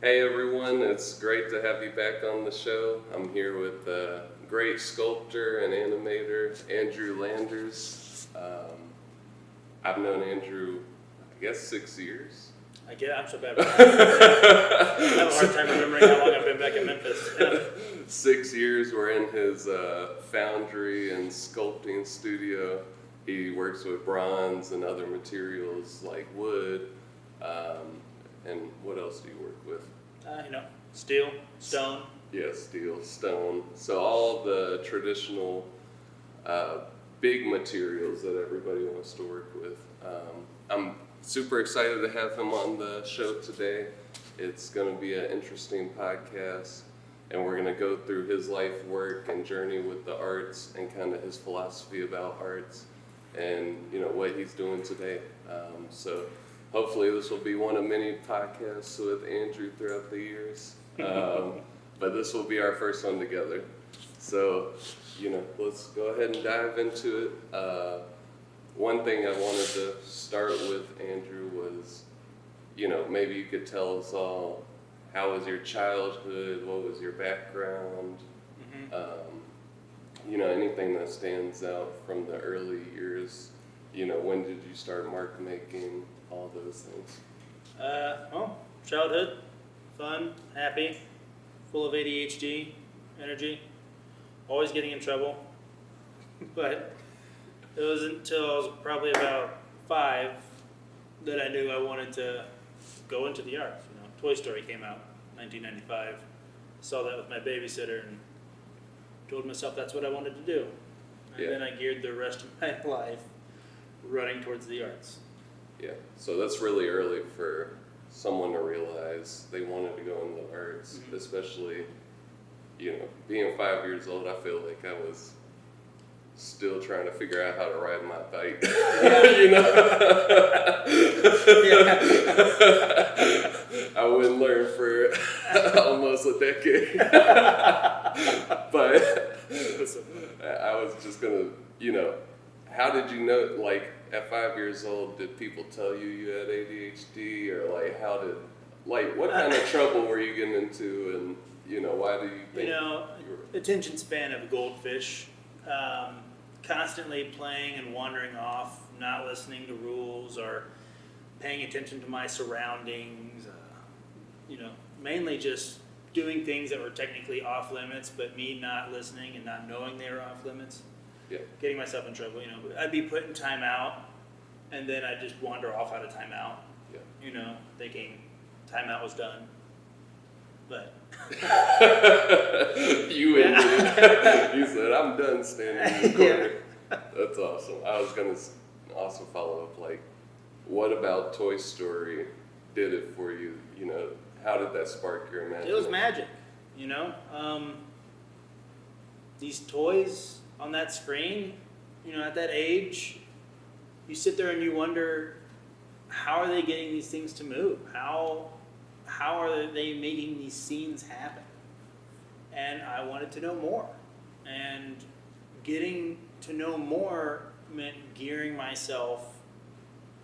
Hey everyone, it's great to have you back on the show. I'm here with great sculptor and animator Andrew Landers. I've known Andrew, I guess 6 years. I'm so bad with that. I have a hard time remembering how long I've been back in Memphis. Yeah. 6 years. We're in his foundry and sculpting studio. He works with bronze and other materials like wood. And what else do you work with? Steel, stone. Yeah, steel, stone. So all the traditional big materials that everybody wants to work with. I'm super excited to have him on the show today. It's going to be an interesting podcast, and we're going to go through his life work and journey with the arts and kind of his philosophy about arts and what he's doing today. So hopefully this will be one of many podcasts with Andrew throughout the years. But this will be our first one together. So, let's go ahead and dive into it. One thing I wanted to start with, Andrew, was, maybe you could tell us all, how was your childhood? What was your background? Anything that stands out from the early years. When did you start mark making? All those things. Childhood, fun, happy, full of ADHD, energy, always getting in trouble. But it wasn't until I was probably about 5 that I knew I wanted to go into the arts. Toy Story came out in 1995. Saw that with my babysitter and told myself that's what I wanted to do. And then I geared the rest of my life running towards the arts. Yeah, so that's really early for someone to realize they wanted to go into the arts, especially, being 5 years old. I feel like I was still trying to figure out how to ride my bike. I wouldn't learn for almost a decade. But I was just gonna, how did you know, at 5 years old, did people tell you you had ADHD, or what kind of trouble were you getting into, and why do you think? Attention span of a goldfish, constantly playing and wandering off, not listening to rules or paying attention to my surroundings. Mainly just doing things that were technically off limits, but me not listening and not knowing they were off limits. Yeah. Getting myself in trouble, I'd be put in timeout, and then I'd just wander off out of timeout. Yeah. Thinking timeout was done. But you ended it. You said, "I'm done standing in the corner." Yeah. That's awesome. I was gonna also follow up, what about Toy Story did it for you? How did that spark your imagination? It was magic. These toys on that screen, at that age, you sit there and you wonder, how are they getting these things to move? How are they making these scenes happen? And I wanted to know more. And getting to know more meant gearing myself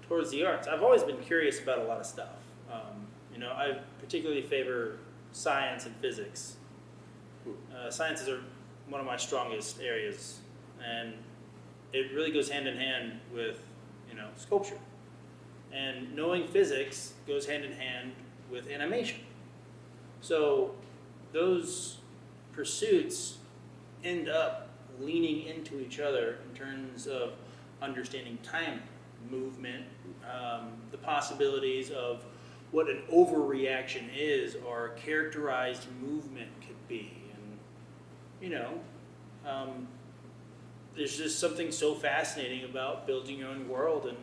towards the arts. I've always been curious about a lot of stuff. I particularly favor science and physics. Sciences are one of my strongest areas, and it really goes hand in hand with sculpture, and knowing physics goes hand in hand with animation. So those pursuits end up leaning into each other in terms of understanding time, movement, the possibilities of what an overreaction is or characterized movement could be. And there's just something so fascinating about building your own world and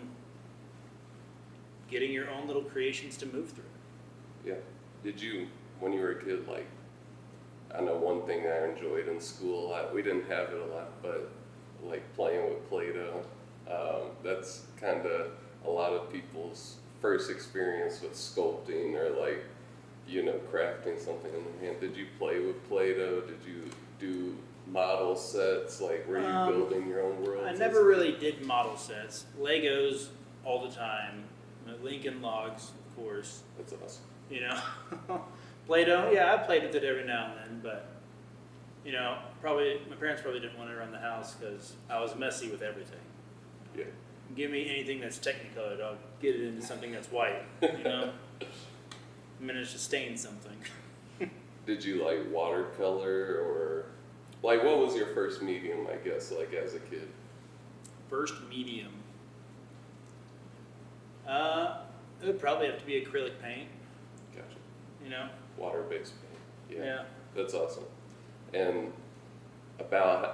getting your own little creations to move through. Yeah. Did you, when you were a kid, I know one thing I enjoyed in school a lot, we didn't have it a lot, but playing with Play-Doh, that's kind of a lot of people's first experience with sculpting or crafting something in the hand. Did you play with Play-Doh? Did you do model sets? Were you building your own world? I never really did model sets. Legos all the time. Lincoln Logs, of course. That's awesome. You know, Play-Doh. Yeah, I played with it every now and then, but you know, probably my parents probably didn't want it around the house because I was messy with everything. Yeah. Give me anything that's Technicolor, I'll get it into something that's white. You know, managed to stain something. Did you like watercolor or like what was your first medium? I guess like as a kid. First medium. It would probably have to be acrylic paint. Gotcha. You know. Water-based paint. Yeah. That's awesome. And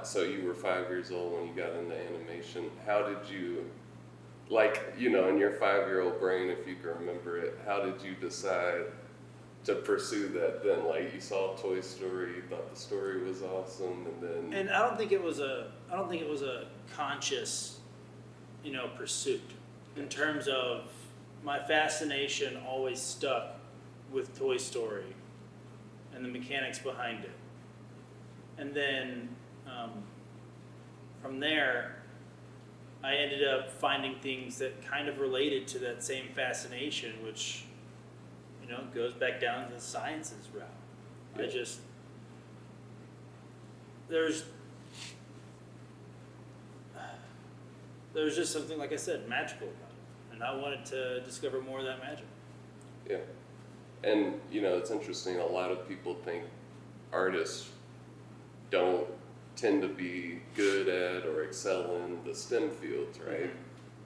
so you were 5 years old when you got into animation. How did you, like, you know, in your 5-year-old brain, if you can remember it, how did you decide to pursue that then? Like, you saw Toy Story, you thought the story was awesome, and then... And I don't think it was a conscious, you know, pursuit. In terms of my fascination always stuck with Toy Story and the mechanics behind it. And then from there, I ended up finding things that kind of related to that same fascination, which, you know, goes back down to the sciences route. Yeah. There's just something, like I said, magical about it. And I wanted to discover more of that magic. Yeah. And, you know, it's interesting, a lot of people think artists don't tend to be good at or excel in the STEM fields, right? Mm-hmm.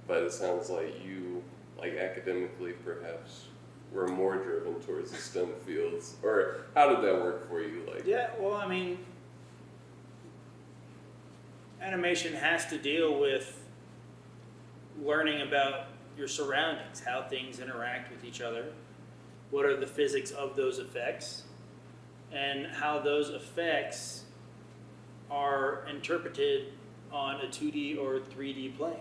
But it sounds like you, like academically perhaps, were more driven towards the STEM fields. Or how did that work for you? Like, Yeah, well, I mean, animation has to deal with learning about your surroundings, how things interact with each other, what are the physics of those effects, and how those effects are interpreted on a 2D or 3D plane.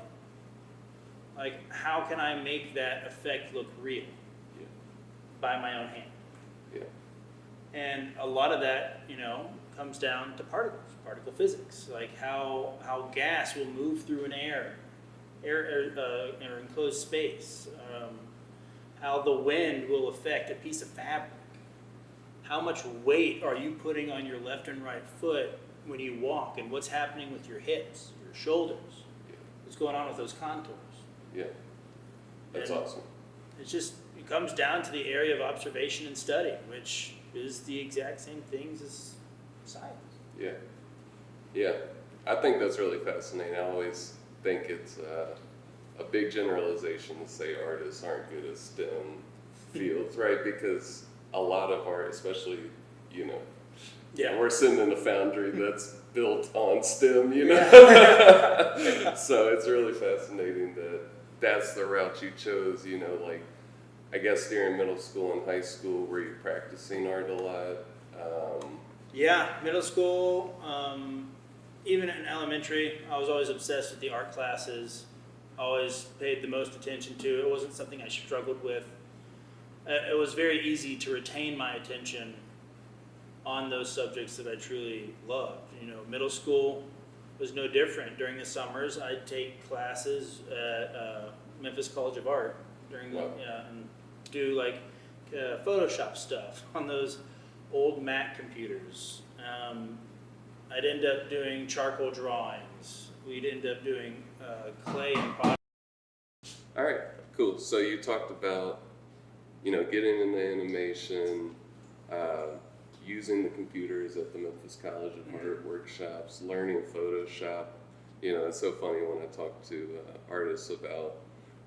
Like, how can I make that effect look real? Yeah. By my own hand. Yeah. And a lot of that, you know, comes down to particles, particle physics, like how gas will move through an air or enclosed space, how the wind will affect a piece of fabric, how much weight are you putting on your left and right foot when you walk, and what's happening with your hips, your shoulders, what's going on with those contours. Yeah. That's And awesome. It's just, it comes down to the area of observation and study, which is the exact same things as science. Yeah. Yeah. I think that's really fascinating. I always think it's a big generalization to say artists aren't good at STEM fields, right? Because a lot of art, especially, you know, we're sitting in a foundry that's built on STEM, you know? So it's really fascinating that that's the route you chose, you know, like, I guess during middle school and high school, were you practicing art a lot? Yeah, middle school, even in elementary, I was always obsessed with the art classes. Always paid the most attention to. It wasn't something I struggled with. It was very easy to retain my attention on those subjects that I truly loved. You know, middle school was no different. During the summers, I'd take classes at Memphis College of Art during and do like Photoshop stuff on those old Mac computers. I'd end up doing charcoal drawings. We'd end up doing clay and pottery. All right, cool. So you talked about, you know, getting into animation, using the computers at the Memphis College of Art workshops, learning Photoshop. You know, it's so funny when I talk to artists about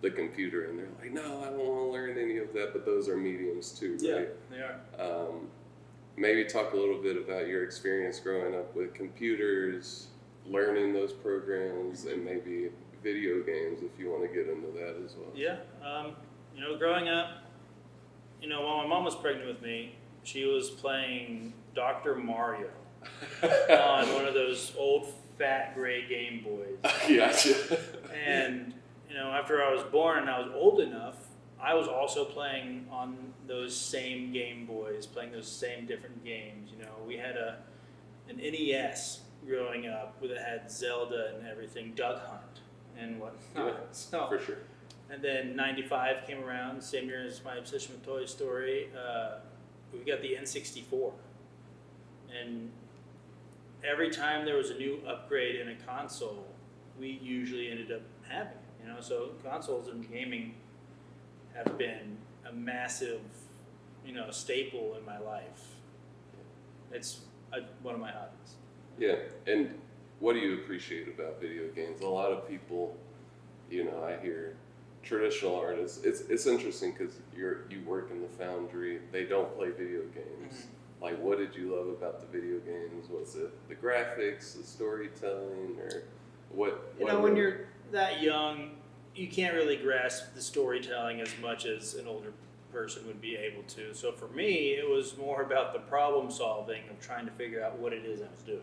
the computer and they're like, no, I don't want to learn any of that, but those are mediums too, right? Yeah, they are. Maybe talk a little bit about your experience growing up with computers, learning those programs, and maybe video games if you want to get into that as well. Yeah, you know, growing up, you know, while my mom was pregnant with me, she was playing Dr. Mario on one of those old fat gray Game Boys. Gotcha. And, you know, after I was born and I was old enough, I was also playing on those same Game Boys, playing those same different games. You know, we had an NES growing up that had Zelda and everything, Duck Hunt and whatnot. Yeah, So, for sure. And then 95 came around, same year as my obsession with Toy Story. We got the N64. And every time there was a new upgrade in a console, we usually ended up having it. You know, so consoles and gaming have been a massive, you know, staple in my life. It's one of my hobbies. Yeah, and what do you appreciate about video games? A lot of people, you know, I hear traditional artists. It's interesting because you work in the foundry. They don't play video games. Mm-hmm. Like, what did you love about the video games? Was it the graphics, the storytelling, or what? You know, when you're that young, you can't really grasp the storytelling as much as an older person would be able to. So for me, it was more about the problem solving of trying to figure out what it is I was doing.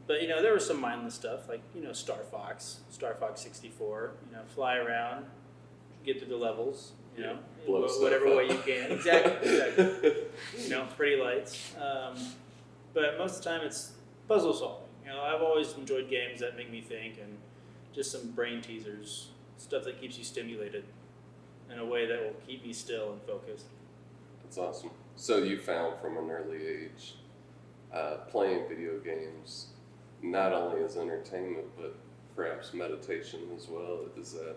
But you know, there was some mindless stuff like, you know, Star Fox 64. You know, fly around, get through the levels. You know, blow whatever stuff way up. you can. Exactly. You know, pretty lights. But most of the time, it's puzzle solving. You know, I've always enjoyed games that make me think and just some brain teasers, stuff that keeps you stimulated in a way that will keep me still and focused. That's awesome. So you found from an early age playing video games not only as entertainment but perhaps meditation as well. Is that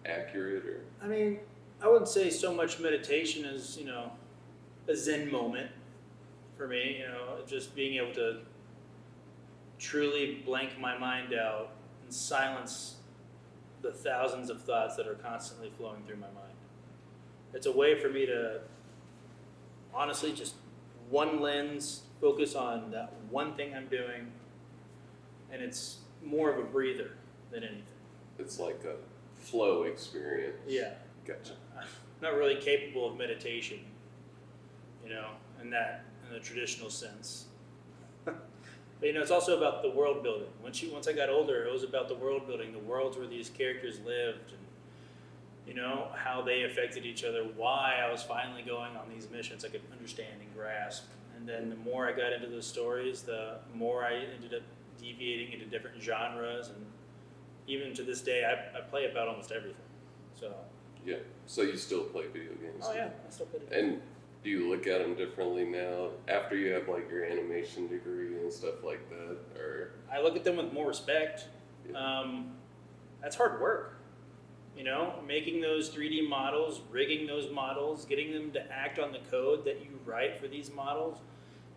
accurate or? I mean, I wouldn't say so much meditation as, you know, a Zen moment for me. You know, just being able to truly blank my mind out and silence the thousands of thoughts that are constantly flowing through my mind. It's a way for me to honestly just one lens, focus on that one thing I'm doing, and it's more of a breather than anything. It's like a flow experience. Yeah. Gotcha. I'm not really capable of meditation, you know, in the traditional sense. But you know, it's also about the world building. Once I got older, it was about the world building, the worlds where these characters lived, and you know how they affected each other. Why I was finally going on these missions, I could understand and grasp. And then the more I got into those stories, the more I ended up deviating into different genres. And even to this day, I play about almost everything. So. Yeah. So you still play video games? Oh yeah, I still play it. And do you look at them differently now after you have like your animation degree and stuff like that, or? I look at them with more respect. Yeah. That's hard work. You know, making those 3D models, rigging those models, getting them to act on the code that you write for these models.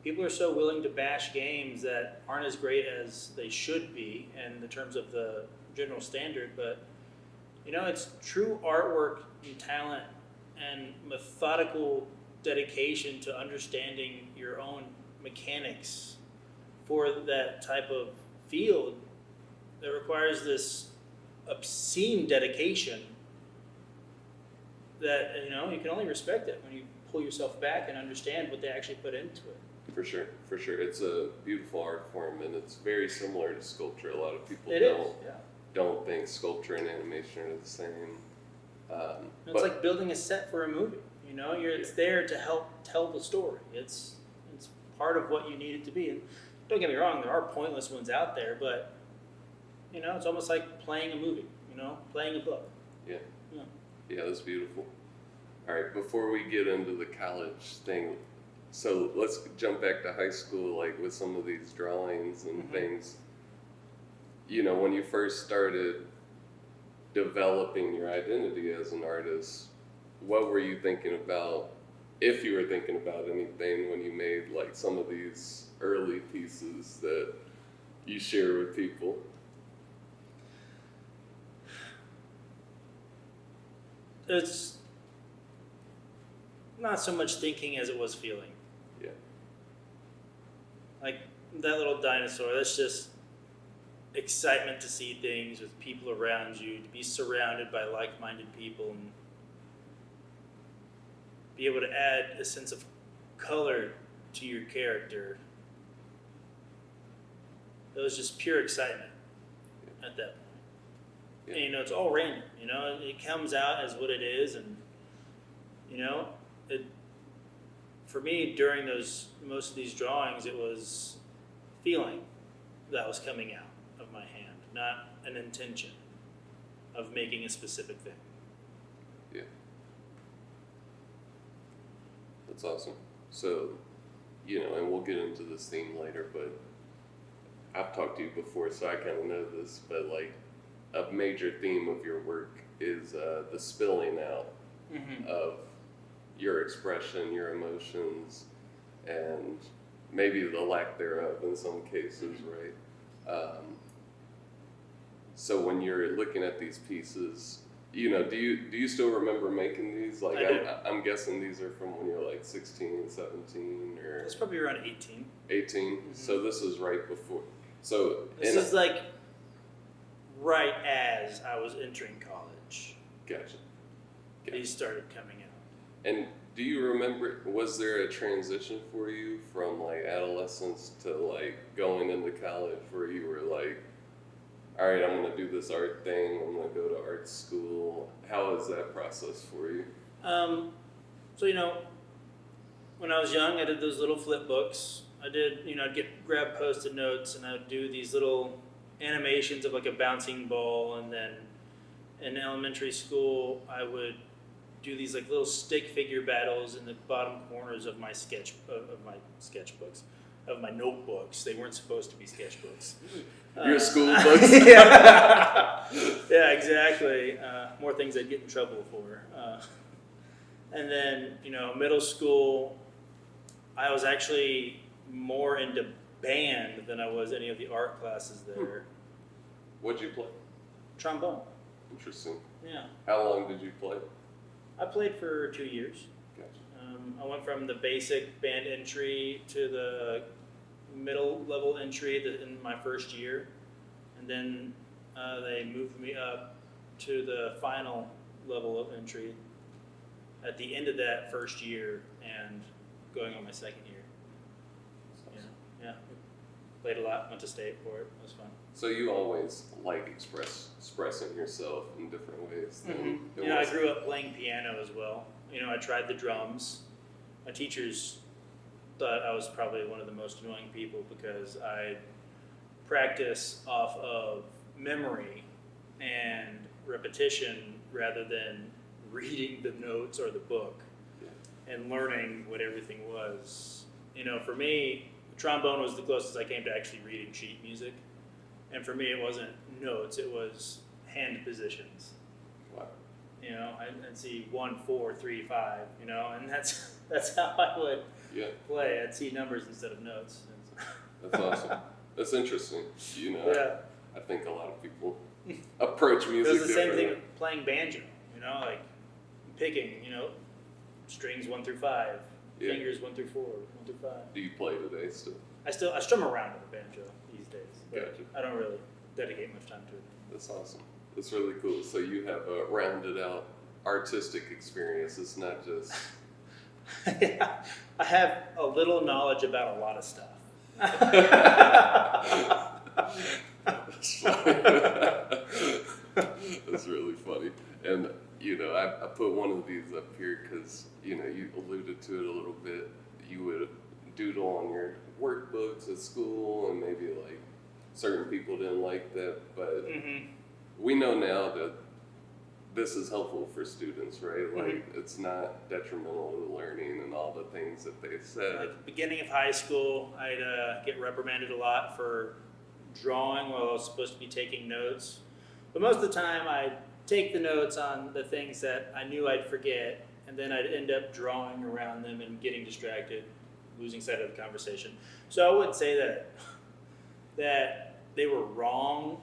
People are so willing to bash games that aren't as great as they should be in the terms of the general standard, but you know, it's true artwork and talent and methodical dedication to understanding your own mechanics for that type of field that requires this obscene dedication that, you know, you can only respect it when you pull yourself back and understand what they actually put into it. For sure. It's a beautiful art form, and it's very similar to sculpture. A lot of people Yeah. don't think sculpture and animation are the same. It's like building a set for a movie. You know, it's there to help tell the story. It's part of what you need it to be. And don't get me wrong, there are pointless ones out there, but you know, it's almost like playing a movie. You know, playing a book. Yeah. Yeah. Yeah, that's beautiful. All right, before we get into the college thing, so let's jump back to high school, like with some of these drawings and Mm-hmm. things. You know, when you first started developing your identity as an artist, what were you thinking about, if you were thinking about anything when you made like some of these early pieces that you share with people? It's not so much thinking as it was feeling. Yeah. Like that little dinosaur, that's just excitement to see things with people around you, to be surrounded by like-minded people and be able to add a sense of color to your character. It was just pure excitement at that point. Yeah. And, you know, it's all random. You know, it comes out as what it is, and you know, for me during most of these drawings, it was feeling that was coming out of my hand, not an intention. of making a specific thing. Yeah. That's awesome. So, and we'll get into this theme later, but I've talked to you before, so I kind of know this, but like a major theme of your work is the spilling out of your expression, your emotions, and maybe the lack thereof in some cases, right? So when you're looking at these pieces, do you still remember making these? Like, I do. I'm guessing these are from when you're like 16, 17, or It's probably around 18. 18. So this is right before. So This is like right as I was entering college. Gotcha. These started coming out. And do you remember, was there a transition for you from like adolescence to like going into college where you were like, all right, I'm going to do this art thing, I'm going to go to art school? How was that process for you? So, when I was young, I did those little flip books. I'd grab Post-it notes and I'd do these little animations of like a bouncing ball. And then in elementary school, I would do these like little stick figure battles in the bottom corners of my sketchbooks, of my notebooks. They weren't supposed to be sketchbooks. Your school books? Yeah, exactly. More things I'd get in trouble for. And then, middle school, I was actually more into band than I was any of the art classes there. What'd you play? Trombone. Interesting. Yeah. How long did you play? I played for 2 years. Gotcha. I went from the basic band entry to the middle level entry in my first year. And then they moved me up to the final level of entry at the end of that first year and going on my second year. Yeah. Played a lot, went to state for it. It was fun. So you always like expressing yourself in different ways. I grew up playing piano as well. I tried the drums. My teachers thought I was probably one of the most annoying people because I practice off of memory and repetition rather than reading the notes or the book and learning what everything was. For me, trombone was the closest I came to actually reading sheet music. And for me, it wasn't notes, it was hand positions. Wow. I'd see 1, 4, 3, 5, and that's how I would play. I'd see numbers instead of notes. That's awesome. That's interesting. Yeah. I think a lot of people approach music It was the same differently. thing with playing banjo, like picking, strings 1 through 5, fingers 1 through 4, 1 through 5. Do you play today still? I strum around with a banjo these days, but Gotcha. I don't really dedicate much time to it. That's awesome. That's really cool. So you have a rounded out artistic experience. It's not just... Yeah, I have a little knowledge about a lot of stuff. That's really funny. And, I put one of these up here because, you alluded to it a little bit. You would doodle on your workbooks at school, and maybe like certain people didn't like that, but we know now that this is helpful for students, right? Like it's not detrimental to learning and all the things that they said. Like beginning of high school, I'd get reprimanded a lot for drawing while I was supposed to be taking notes. But most of the time, I'd take the notes on the things that I knew I'd forget, and then I'd end up drawing around them and getting distracted, losing sight of the conversation. So I wouldn't say that they were wrong,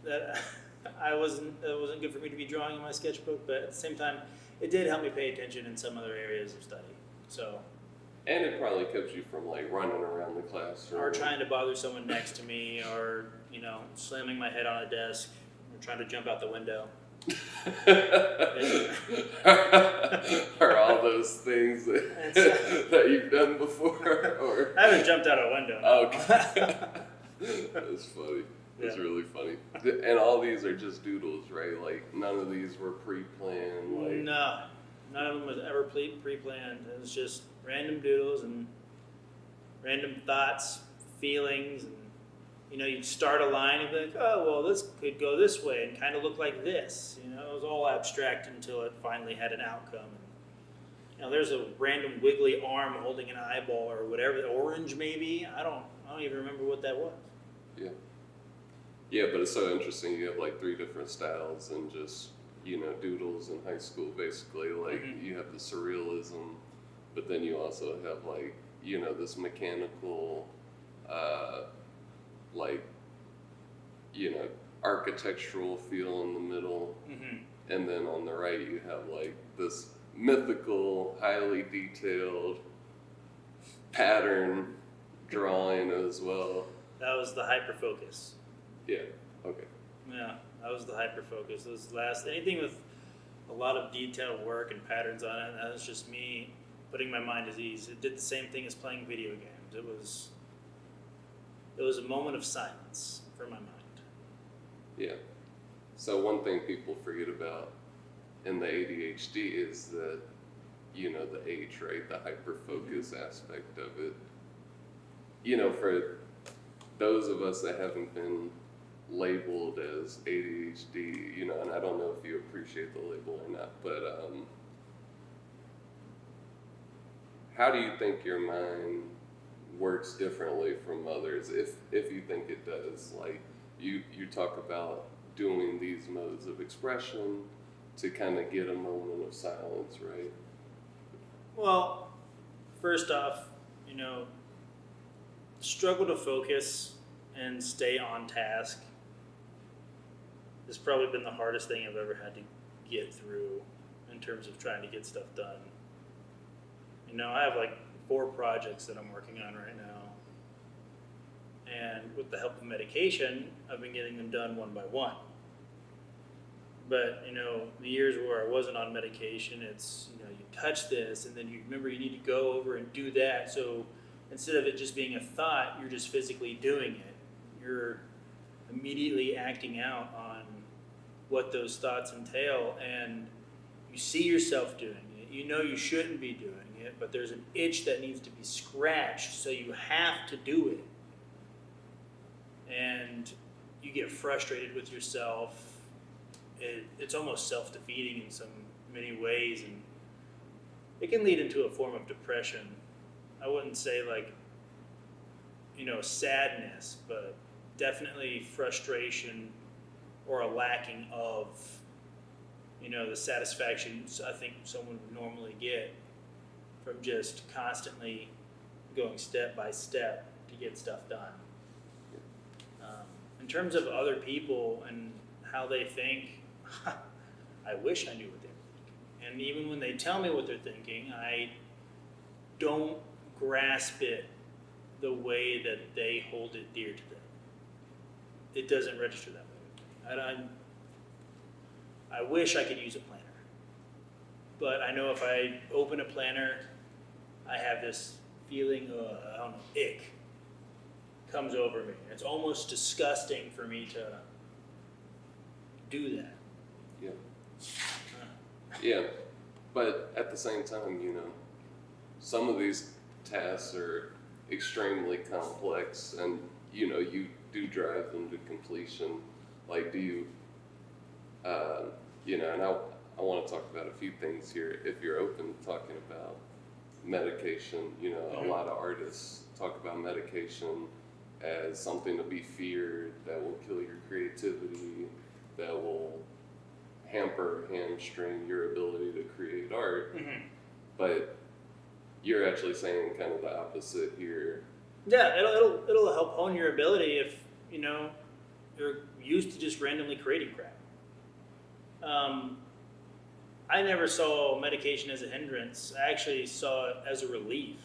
that it wasn't good for me to be drawing in my sketchbook, but at the same time, it did help me pay attention in some other areas of study. So. And it probably kept you from like running around the classroom. Or trying to bother someone next to me, or, slamming my head on a desk, or trying to jump out the window. Are all those things that you've done before? Or? I haven't jumped out a window. No. Okay. That's funny. That's really funny. And all these are just doodles, right? Like none of these were pre-planned. Like no, none of them was ever pre-planned. It was just random doodles and random thoughts, feelings, and you'd start a line and be like, oh, well, this could go this way and kind of look like this. It was all abstract until it finally had an outcome. And, there's a random wiggly arm holding an eyeball or whatever, orange maybe. I don't even remember what that was. Yeah. Yeah, but it's so interesting. You have like 3 different styles and just, doodles in high school, basically. Like, you have the surrealism, but then you also have like, this mechanical, like, architectural feel in the middle. And then on the right, you have like this mythical, highly detailed pattern drawing as well. That was the hyperfocus. Yeah, okay. Yeah, that was the hyperfocus. Anything with a lot of detailed work and patterns on it, that was just me putting my mind at ease. It did the same thing as playing video games. It was a moment of silence for my mind. Yeah. So one thing people forget about in the ADHD is that, the H, right? The hyper-focus aspect of it. For those of us that haven't been labeled as ADHD, and I don't know if you appreciate the label or not, but how do you think your mind works differently from others, if you think it does? Like, you talk about doing these modes of expression to kind of get a moment of silence, right? Well, first off, struggle to focus and stay on task has probably been the hardest thing I've ever had to get through in terms of trying to get stuff done. I have like 4 projects that I'm working on right now. And with the help of medication, I've been getting them done one by one. But, the years where I wasn't on medication, it's, you touch this and then you remember you need to go over and do that. So instead of it just being a thought, you're just physically doing it. You're immediately acting out on what those thoughts entail, and you see yourself doing it. You shouldn't be doing it, but there's an itch that needs to be scratched, so you have to do it. And you get frustrated with yourself. It's almost self-defeating in many ways, and it can lead into a form of depression. I wouldn't say like, sadness, but definitely frustration or a lacking of, the satisfaction I think someone would normally get from just constantly going step by step to get stuff done. In terms of other people and how they think, I wish I knew what they were thinking. And even when they tell me what they're thinking, I don't grasp it the way that they hold it dear to them. It doesn't register that way. I wish I could use a planner. But I know if I open a planner, I have this feeling of, ick comes over me. It's almost disgusting for me to do that. Yeah. Yeah. But at the same time, some of these tasks are extremely complex and, you do drive them to completion. Like, do you, and I want to talk about a few things here. If you're open to talking about medication, a lot of artists talk about medication as something to be feared, that will kill your creativity, that will hamstring your ability to create art. But you're actually saying kind of the opposite here. Yeah, it'll help hone your ability if you're used to just randomly creating crap. I never saw medication as a hindrance. I actually saw it as a relief,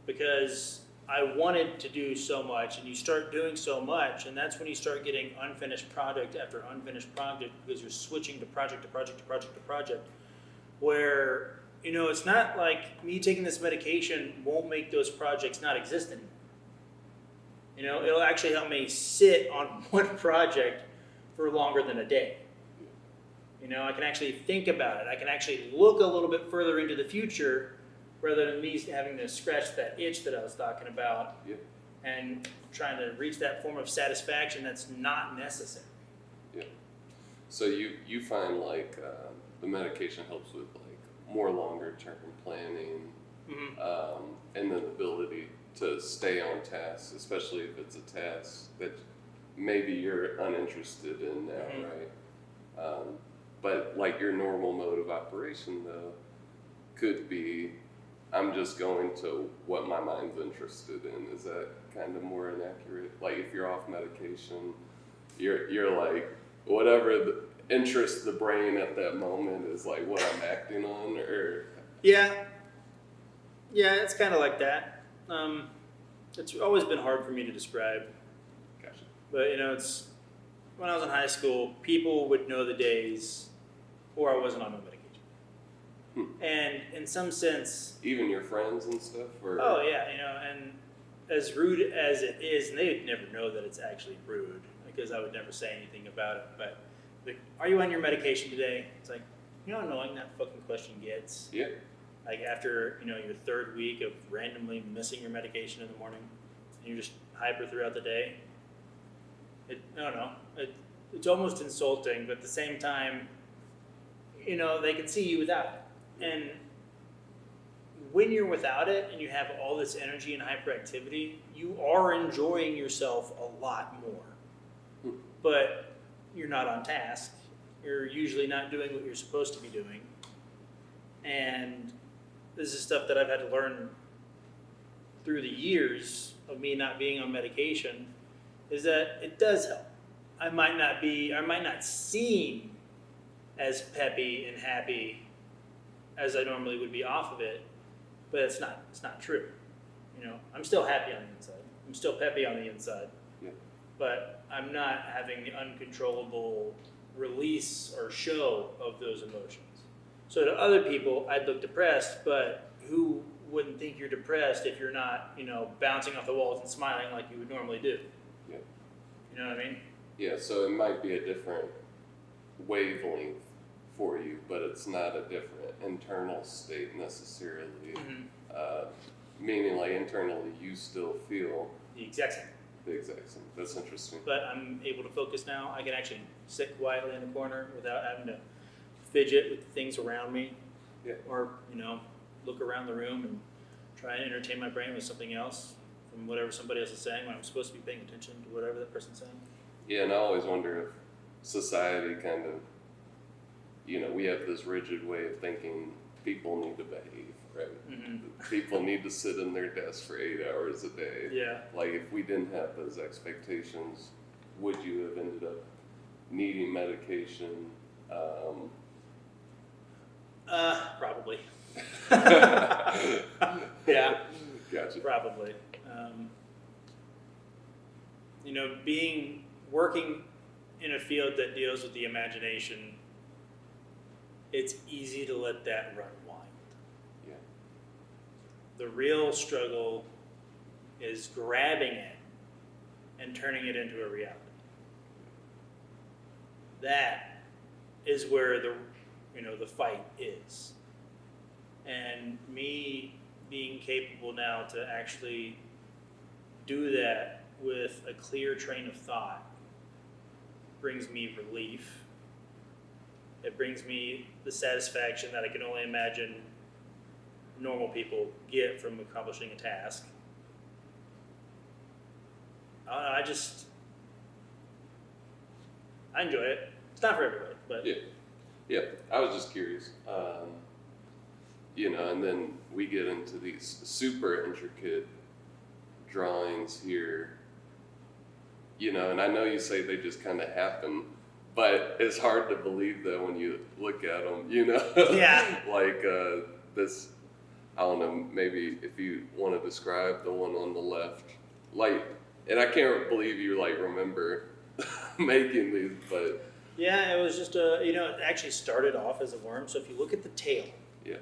because I wanted to do so much, and you start doing so much, and that's when you start getting unfinished project after unfinished project, because you're switching to project to project to project to project, where it's not like me taking this medication won't make those projects not exist anymore. It'll actually help me sit on one project for longer than a day. I can actually think about it. I can actually look a little bit further into the future rather than me having to scratch that itch that I was talking about. Yeah. and trying to reach that form of satisfaction that's not necessary. Yeah. So you find like the medication helps with like more longer term planning, and then the ability to stay on task, especially if it's a task that maybe you're uninterested in now, right? But like your normal mode of operation though could be, I'm just going to what my mind's interested in. Is that kind of more inaccurate? Like if you're off medication, you're like whatever interests the brain at that moment is like what I'm acting on, or Yeah, it's kind of like that. It's always been hard for me to describe, gotcha. but it's when I was in high school, people would know the days where I wasn't on no medication, and in some sense, Even your friends and stuff, or oh yeah, and as rude as it is, and they would never know that it's actually rude because I would never say anything about it. But like, are you on your medication today? It's like, how annoying that fucking question gets. yeah, Like after your third week of randomly missing your medication in the morning, and you're just hyper throughout the day. I don't know. It's almost insulting, but at the same time, they can see you without it. And when you're without it and you have all this energy and hyperactivity, you are enjoying yourself a lot more. But you're not on task. You're usually not doing what you're supposed to be doing. And this is stuff that I've had to learn through the years of me not being on medication, is that it does help. I might not seem as peppy and happy as I normally would be off of it, but it's not true. I'm still happy on the inside. I'm still peppy on the inside. Yeah. But I'm not having the uncontrollable release or show of those emotions. So to other people, I'd look depressed, but who wouldn't think you're depressed if you're not, bouncing off the walls and smiling like you would normally do? yeah, You know what I mean? yeah. So it might be a different wavelength for you, but it's not a different internal state necessarily. Meaning, like internally, you still feel The exact same. the exact same. That's interesting. But I'm able to focus now. I can actually sit quietly in the corner without having to fidget with the things around me. Yeah. Or, look around the room and try and entertain my brain with something else from whatever somebody else is saying when I'm supposed to be paying attention to whatever that person's saying. Yeah, and I always wonder if society kind of, we have this rigid way of thinking people need to behave, right? People need to sit in their desk for 8 hours a day. Yeah. Like, if we didn't have those expectations, would you have ended up needing medication? Probably. Yeah. Gotcha. Probably. Working in a field that deals with the imagination, it's easy to let that run wild. Yeah. The real struggle is grabbing it and turning it into a reality. That is where the fight is. And me being capable now to actually do that with a clear train of thought brings me relief. It brings me the satisfaction that I can only imagine normal people get from accomplishing a task. I enjoy it. It's not for everybody, but Yeah. I was just curious. And then we get into these super intricate drawings here, and I know you say they just kind of happen, but it's hard to believe that when you look at them, Yeah. like this, I don't know, maybe if you want to describe the one on the left, like, and I can't believe you remember making these, but yeah, it was just it actually started off as a worm. So if you look at the tail, yeah,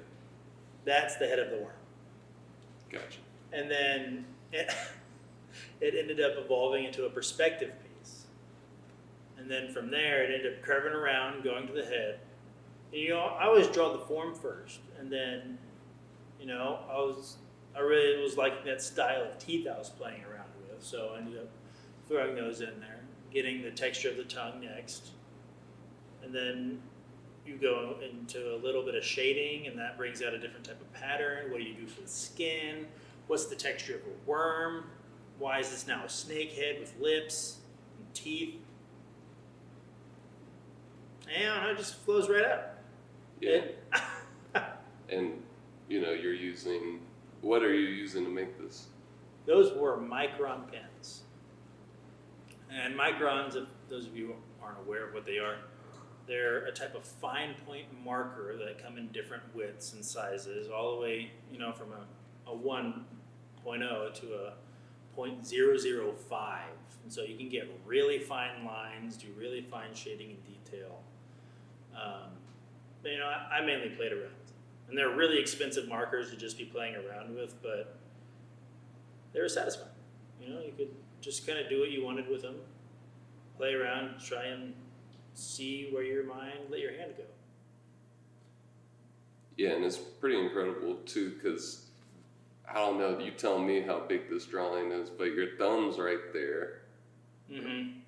that's the head of the worm. gotcha. And then it ended up evolving into a perspective piece. And then from there, it ended up curving around, going to the head. And, I always draw the form first. And then, it was like that style of teeth I was playing around with. with. So I ended up throwing those in there, getting the texture of the tongue next. And then you go into a little bit of shading, and that brings out a different type of pattern. What do you do for the skin? What's the texture of a worm? Why is this now a snake head with lips and teeth? And it just flows right out. Yeah. And, you're using, what are you using to make this? Those were micron pens. And microns, if those of you aren't aware of what they are, they're a type of fine point marker that come in different widths and sizes, all the way, from a 1.0 to a 0.005. And so you can get really fine lines, do really fine shading and detail. But, I mainly played around. And they're really expensive markers to just be playing around with, but they were satisfying. You could just kind of do what you wanted with them, play around, try and see where your mind let your hand go. Yeah, and it's pretty incredible too, because I don't know, you tell me how big this drawing is, but your thumb's right there. Mm-hmm.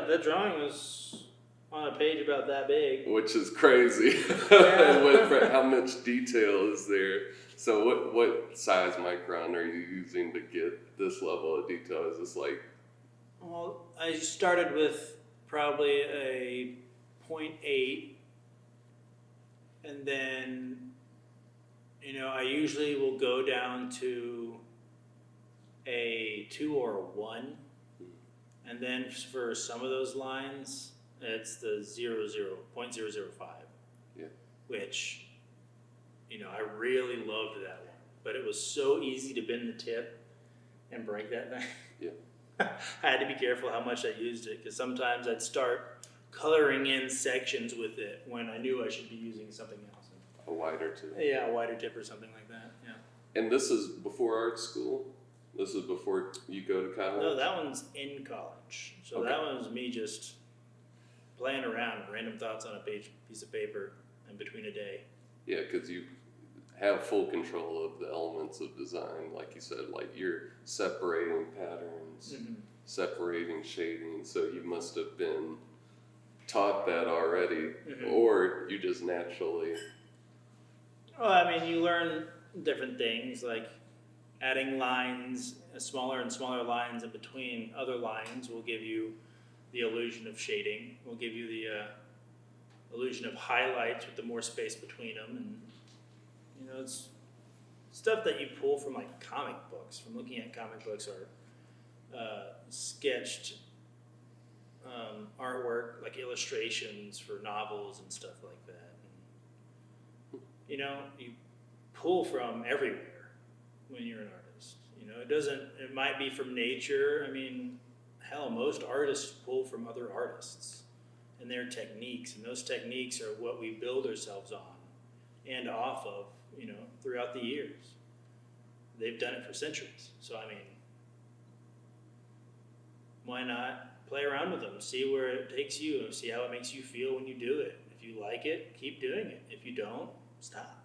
That drawing was on a page about that big. Which is crazy. Yeah. And how much detail is there? So what size micron are you using to get this level of detail? Is this like... Well, I started with probably a 0.8, and then, I usually will go down to a 2 or a 1, and then for some of those lines, it's the 0.005, Yeah. which, I really loved that one, but it was so easy to bend the tip and break that thing. Yeah. I had to be careful how much I used it, because sometimes I'd start coloring in sections with it when I knew I should be using something else. A wider tip. Yeah, a wider tip or something like that, yeah. And this is before art school? This is before you go to college? No, that one's in college. So Okay. that one was me just playing around, random thoughts on a piece of paper in between a day. Yeah, because you have full control of the elements of design, like you said, like you're separating patterns, separating shading, so you must have been taught that already, or you just naturally... Well, I mean, you learn different things, like adding lines, smaller and smaller lines in between other lines will give you the illusion of shading, will give you the illusion of highlights with the more space between them, and it's stuff that you pull from like comic books, from looking at comic books or sketched artwork, like illustrations for novels and stuff like that. And, you pull from everywhere when you're an artist. It might be from nature. I mean, hell, most artists pull from other artists and their techniques, and those techniques are what we build ourselves on and off of, throughout the years. They've done it for centuries. So, I mean, why not play around with them, see where it takes you, and see how it makes you feel when you do it. If you like it, keep doing it. If you don't, stop.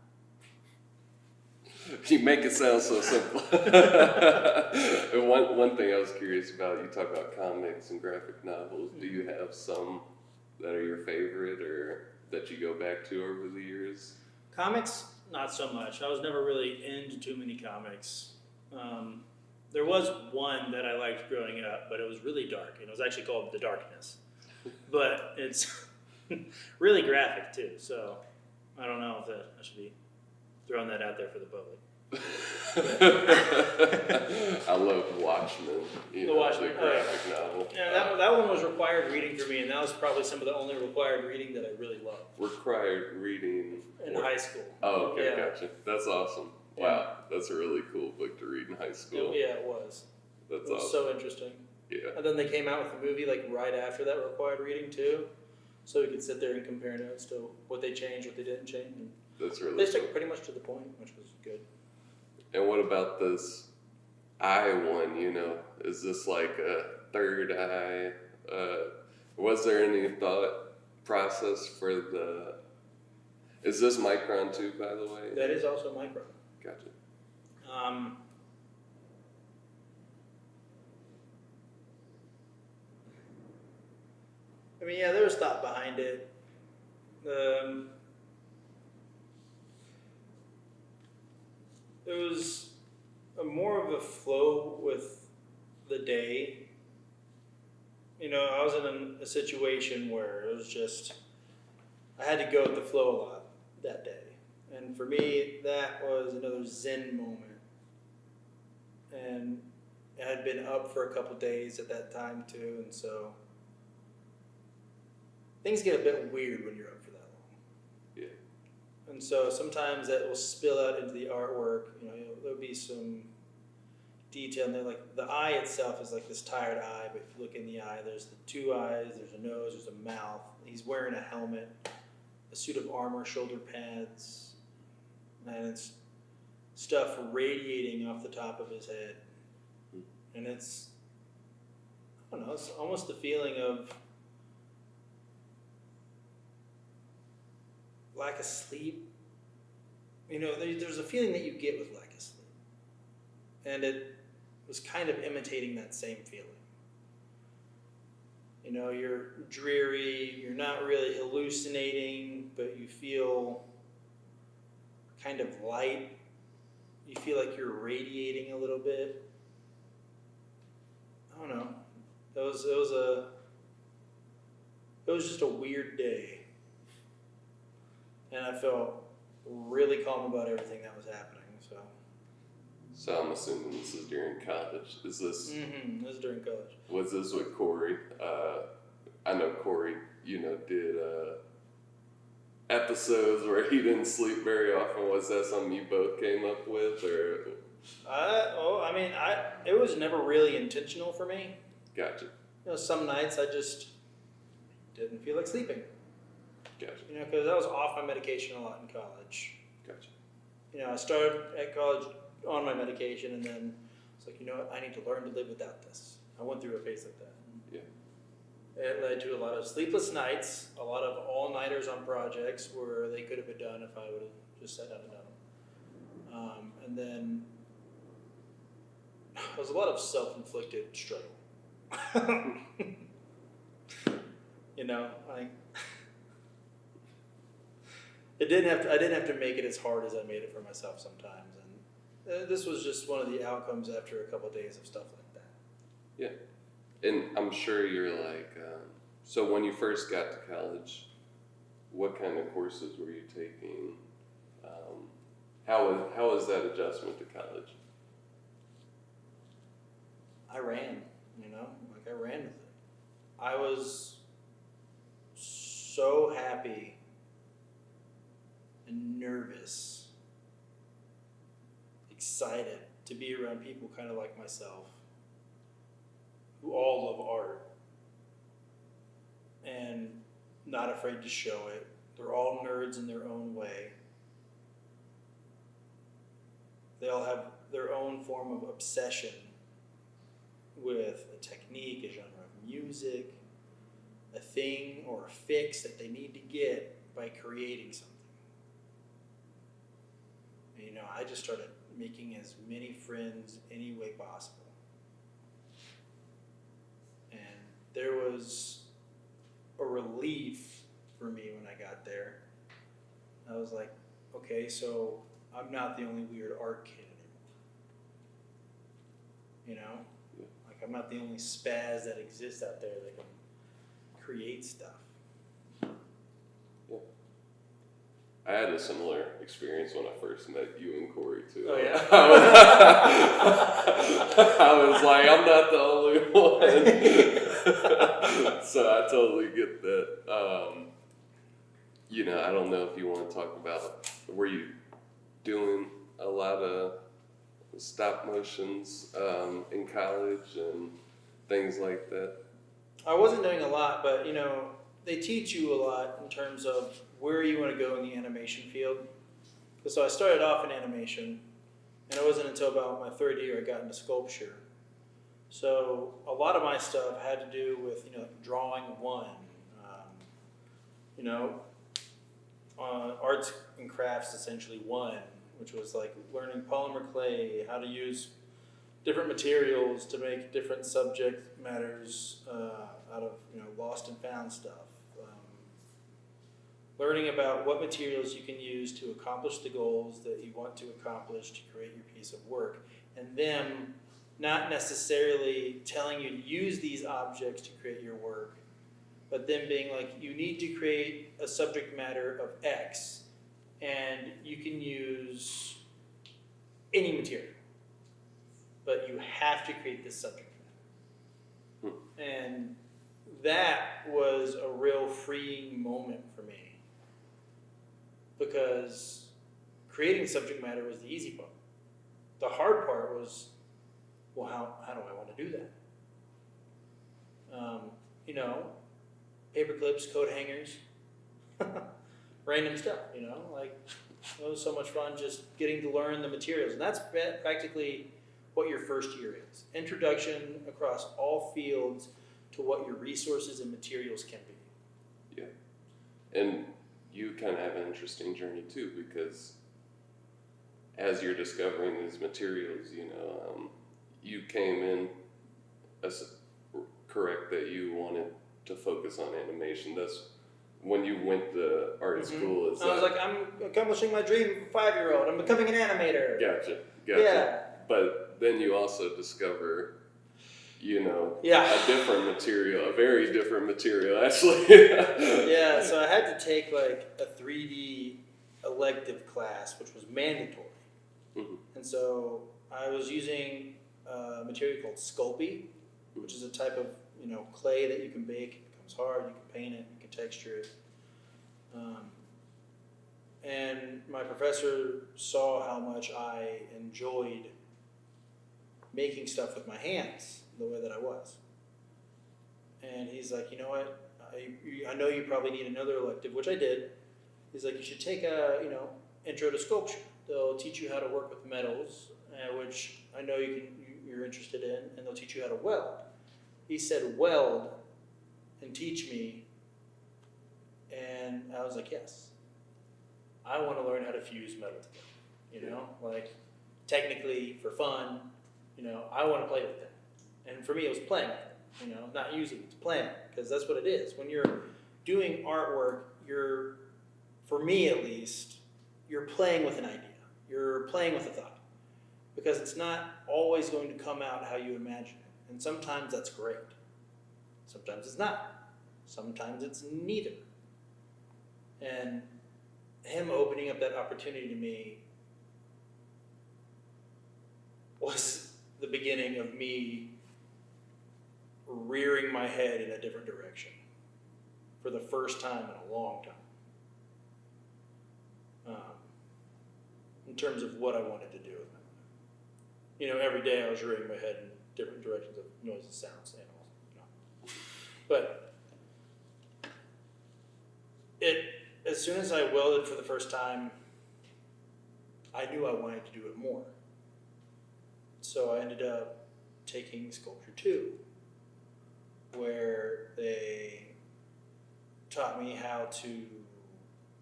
You make it sound so simple. And one thing I was curious about, you talk about comics and graphic novels. Do you have some that are your favorite or that you go back to over the years? Comics, not so much. I was never really into too many comics. There was one that I liked growing up, but it was really dark, and it was actually called The Darkness. But it's really graphic too, so I don't know if I should be throwing that out there for the public. I love Watchmen, the graphic novel. Yeah, that one was required reading for me, and that was probably some of the only required reading that I really loved. Required reading? In high school. Oh, okay, Yeah. Gotcha. That's awesome. Yeah. Wow, that's a really cool book to read in high school. Yeah, it was. That's It was awesome. so interesting. Yeah. And then they came out with a movie like right after that required reading too, so we could sit there and compare notes to what they changed, what they didn't change. And That's really they cool. stuck pretty much to the point, which was good. And what about this eye one, Is this like a third eye? Was there any thought process for the... Is this micron too, by the way? That is also micron. Gotcha. I mean, yeah, there was thought behind it. It was more of a flow with the day. You know, I was in a situation where it was just, I had to go with the flow a lot that day. And for me, that was another Zen moment. And I had been up for a couple days at that time too, and so things get a bit weird when you're up for that long. Yeah. And so sometimes that will spill out into the artwork. You know, there'll be some detail in there, like the eye itself is like this tired eye, but if you look in the eye, there's the two eyes, there's a nose, there's a mouth. He's wearing a helmet, a suit of armor, shoulder pads, and it's stuff radiating off the top of his head. And it's, I don't know, it's almost the feeling of lack of sleep. You know, there's a feeling that you get with lack of sleep. And it was kind of imitating that same feeling. You know, you're dreary, you're not really hallucinating, but you feel kind of light. You feel like you're radiating a little bit. I don't know. It was just a weird day. And I felt really calm about everything that was happening. So I'm assuming this is during college. Is this? Mm-hmm. This is during college. Was this with Corey? I know Corey, did episodes where he didn't sleep very often. Was that something you both came up with, or? It was never really intentional for me. Gotcha. You know, some nights I just didn't feel like sleeping. Gotcha. You know, because I was off my medication a lot in college. Gotcha. You know, I started at college on my medication, and then it's like, you know what, I need to learn to live without this. I went through a phase like that. Yeah. It led to a lot of sleepless nights, a lot of all-nighters on projects where they could have been done if I would have just sat down and done them. And then there was a lot of self-inflicted struggle. You know, I didn't have to make it as hard as I made it for myself sometimes, and this was just one of the outcomes after a couple of days of stuff like that. Yeah, and I'm sure you're like, so when you first got to college, what kind of courses were you taking? How was that adjustment to college? I ran, I ran with it. I was so happy and nervous, excited to be around people kind of like myself who all love art and not afraid to show it. They're all nerds in their own way. They all have their own form of obsession with a technique, a genre of music, a thing or a fix that they need to get by creating something. And, I just started making as many friends any way possible. And there was a relief for me when I got there. I was like, okay, so I'm not the only weird art kid anymore. Yeah. Like I'm not the only spaz that exists out there that can create stuff. Yeah. I had a similar experience when I first met you and Corey too. Oh yeah. I was like, I'm not the only one. So I totally get that. I don't know if you want to talk about, were you doing a lot of stop motions in college and things like that? I wasn't doing a lot, but they teach you a lot in terms of where you want to go in the animation field. So I started off in animation, and it wasn't until about my third year I got into sculpture. So a lot of my stuff had to do with drawing one, arts and crafts essentially one, which was like learning polymer clay, how to use different materials to make different subject matters out of lost and found stuff. Learning about what materials you can use to accomplish the goals that you want to accomplish to create your piece of work, and them not necessarily telling you to use these objects to create your work, but them being like, you need to create a subject matter of X, and you can use any material, but you have to create this subject matter. And that was a real freeing moment for me, because creating subject matter was the easy part. The hard part was, well, how do I want to do that? Paper clips, coat hangers, random stuff, like it was so much fun just getting to learn the materials. And that's practically what your first year is. Introduction across all fields to what your resources and materials can be. Yeah. And you kind of have an interesting journey too, because as you're discovering these materials, you came in as correct that you wanted to focus on animation. That's when you went to art school. I was like, I'm accomplishing my dream for a 5-year-old. I'm becoming an animator. Gotcha. Yeah. But then you also discover, Yeah. a different material, a very different material, actually. Yeah, so I had to take like a 3D elective class, which was mandatory. Mm-hmm. And so I was using a material called sculptor, which is a type of clay that you can bake. It becomes hard. You can paint it. You can texture it. And my professor saw how much I enjoyed making stuff with my hands the way that I was. And he's like, you know what? I know you probably need another elective, which I did. He's like, you should take a intro to sculpture. They'll teach you how to work with metals, which I know you're interested in, and they'll teach you how to weld. He said, weld and teach me. And I was like, yes. I want to learn how to fuse metal together, like technically for fun, I want to play with that. And for me, it was playing with it, not using it, it's playing, because that's what it is. When you're doing artwork, for me at least, you're playing with an idea. You're playing with a thought, because it's not always going to come out how you imagine it. And sometimes that's great. Sometimes it's not. Sometimes it's neither. And him opening up that opportunity to me was the beginning of me rearing my head in a different direction for the first time in a long time. In terms of what I wanted to do with my life. Every day I was rearing my head in different directions of noises, sounds, animals. But as soon as I welded for the first time, I knew I wanted to do it more. So I ended up taking Sculpture 2, where they taught me how to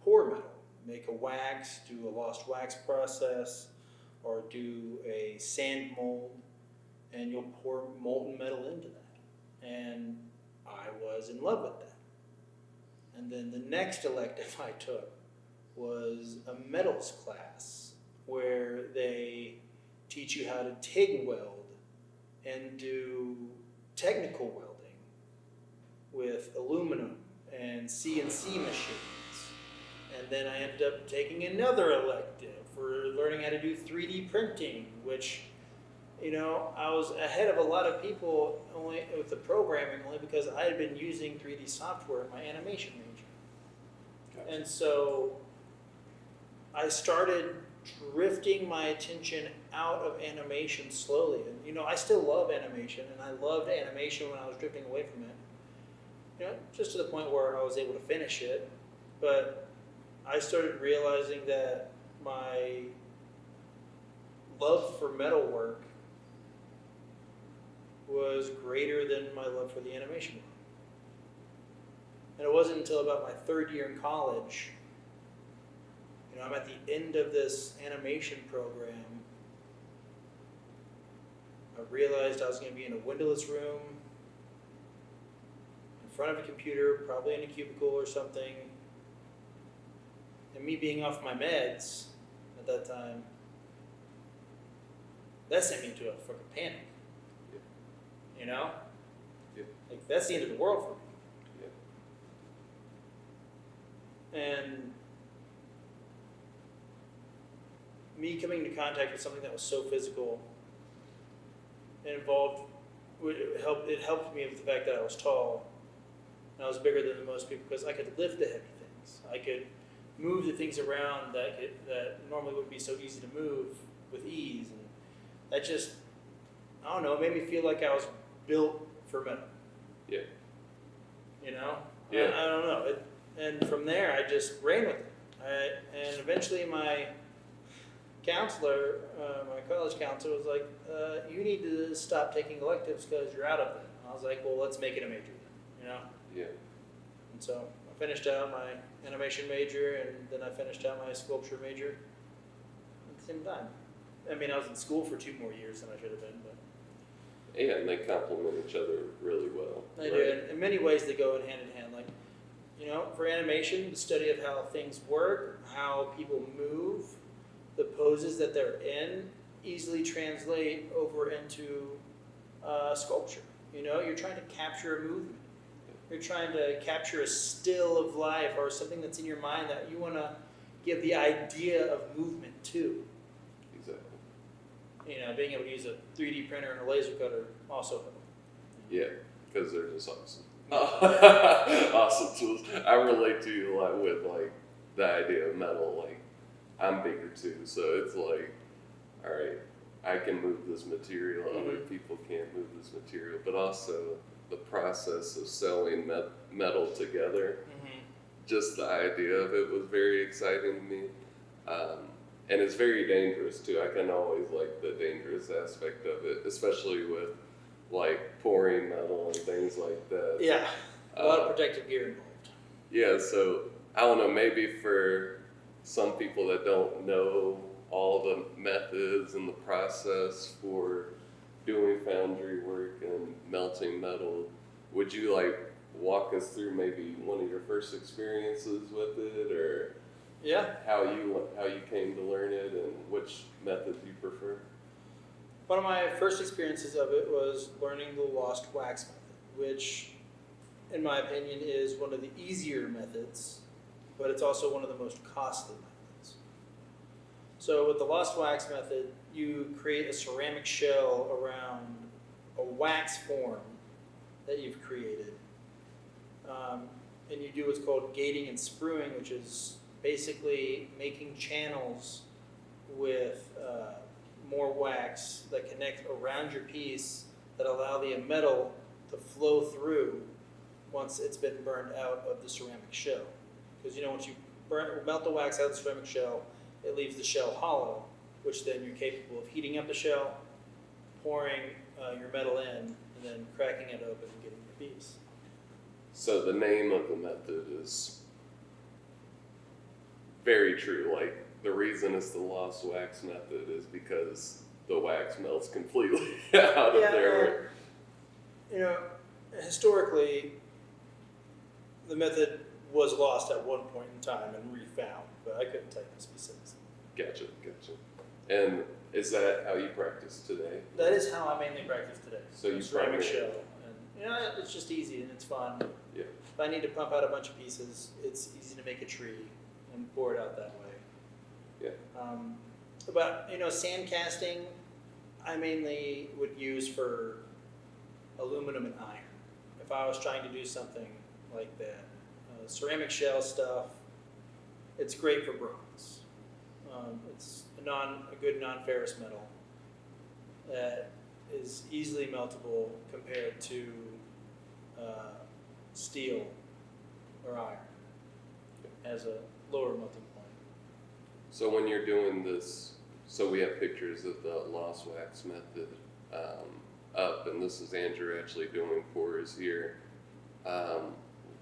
pour metal, make a wax, do a lost wax process, or do a sand mold, and you'll pour molten metal into that. And I was in love with that. And then the next elective I took was a metals class, where they teach you how to TIG weld and do technical welding with aluminum and CNC machines. And then I ended up taking another elective for learning how to do 3D printing, which, I was ahead of a lot of people only with the programming, only because I had been using 3D software in my animation major. Gotcha. And so I started drifting my attention out of animation slowly. And, I still love animation, and I loved animation when I was drifting away from it. Just to the point where I was able to finish it. But I started realizing that my love for metalwork was greater than my love for the animation work. And it wasn't until about my third year in college, I'm at the end of this animation program, I realized I was going to be in a windowless room front of a computer, probably in a cubicle or something. And me being off my meds at that time, that sent me into a fucking panic. Yeah. You know? Yeah. Like, that's the end of the world for me. Yeah. And me coming into contact with something that was so physical and involved, it helped me with the fact that I was tall and I was bigger than most people because I could lift the heavy things. I could move the things around that normally wouldn't be so easy to move with ease, and that just, I don't know, it made me feel like I was built for metal. Yeah. You know? Yeah. I don't know. And from there, I just ran with it. And eventually my counselor, my college counselor was like, you need to stop taking electives because you're out of it. And I was like, well, let's make it a major then, you know? Yeah. And so I finished out my animation major, and then I finished out my sculpture major at the same time. I mean, I was in school for 2 more years than I should have been, but Yeah, and they complement each other really well. they right? do. And in many ways, they go in hand. Like, you know, for animation, the study of how things work, how people move, the poses that they're in, easily translate over into sculpture. You know, you're trying to capture a movement. You're trying to capture a still of life or something that's in your mind that you want to give the idea of movement to. Exactly. You know, being able to use a 3D printer and a laser cutter also helps. Yeah, because they're just awesome. Awesome tools. I relate to you a lot with like the idea of metal. Like, I'm bigger too, so it's like, all right, I can move this material. Other people can't move this material, but also the process of selling metal together. Just the idea of it was very exciting to me, and it's very dangerous too. I can always like the dangerous aspect of it, especially with like pouring metal and things like that. Yeah, a lot of protective gear involved. Yeah, so I don't know, maybe for some people that don't know all the methods and the process for doing foundry work and melting metal, would you like walk us through maybe one of your first experiences with it, or Yeah. how you came to learn it and which method you prefer? One of my first experiences of it was learning the lost wax method, which, in my opinion, is one of the easier methods, but it's also one of the most costly methods. So with the lost wax method, you create a ceramic shell around a wax form that you've created. And you do what's called gating and spruing, which is basically making channels with more wax that connect around your piece that allow the metal to flow through once it's been burned out of the ceramic shell. Because you know, once you melt the wax out of the ceramic shell, it leaves the shell hollow, which then you're capable of heating up the shell, pouring your metal in, and then cracking it open and getting your piece. So the name of the method is very true. Like, the reason it's the lost wax method is because the wax melts completely out of there. You know, historically, the method was lost at one point in time and refound, but I couldn't tell you the specifics. Gotcha. And is that how you practice today? That is how I mainly practice today. So you ceramic primary- shell, and you know, it's just easy and it's fun. Yeah. If I need to pump out a bunch of pieces, it's easy to make a tree and pour it out that way. Yeah. But you know, sand casting, I mainly would use for aluminum and iron. If I was trying to do something like that, ceramic shell stuff, it's great for bronze. It's a good non-ferrous metal that is easily meltable compared to steel or iron. Has a lower melting point. So when you're doing this, so we have pictures of the lost wax method up, and this is Andrew actually doing pours here.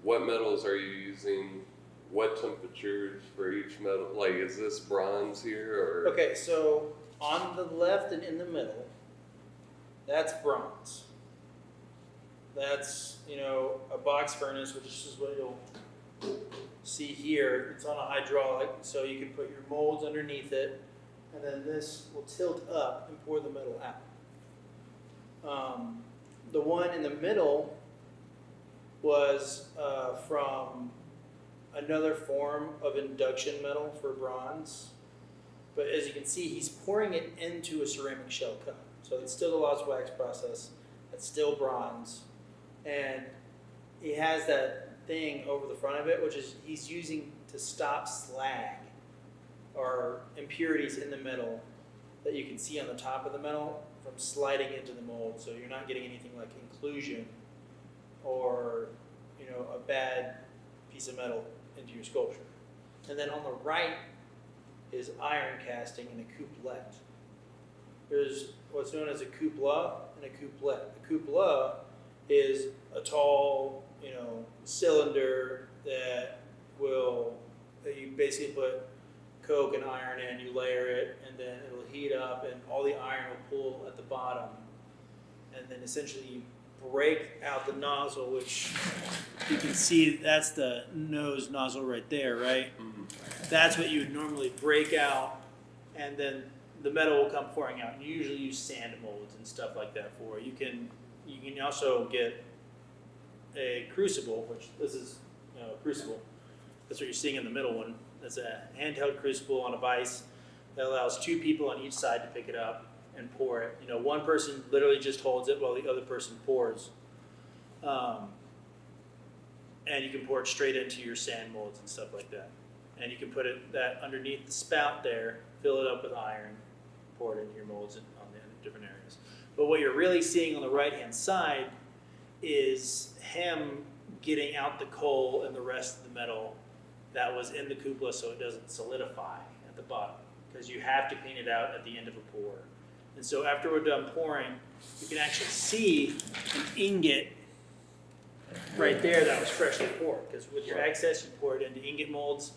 What metals are you using? What temperatures for each metal? Like, is this bronze here, or? Okay, so on the left and in the middle, that's bronze. That's, a box furnace, which is what you'll see here. It's on a hydraulic, so you can put your molds underneath it, and then this will tilt up and pour the metal out. The one in the middle was from another form of induction metal for bronze. But as you can see, he's pouring it into a ceramic shell cup. So it's still the lost wax process. It's still bronze. And he has that thing over the front of it, which is he's using to stop slag or impurities in the metal that you can see on the top of the metal from sliding into the mold. So you're not getting anything like inclusion or, a bad piece of metal into your sculpture. And then on the right is iron casting and a couplet. There's what's known as a cupola and a couplet. A cupola is a tall, cylinder that you basically put coke and iron in, you layer it, and then it'll heat up and all the iron will pull at the bottom. And then essentially you break out the nozzle, which you can see that's the nose nozzle right there, right? Mm-hmm. That's what you would normally break out, and then the metal will come pouring out. You usually use sand molds and stuff like that for it. You can also get a crucible, which this is a crucible. That's what you're seeing in the middle one. That's a handheld crucible on a vise that allows two people on each side to pick it up and pour it. One person literally just holds it while the other person pours. And you can pour it straight into your sand molds and stuff like that. And you can put that underneath the spout there, fill it up with iron, pour it into your molds on the different areas. But what you're really seeing on the right-hand side is him getting out the coal and the rest of the metal that was in the cupola so it doesn't solidify at the bottom, because you have to clean it out at the end of a pour. And so after we're done pouring, you can actually see an ingot right there that was freshly poured, because with your excess you pour it into ingot molds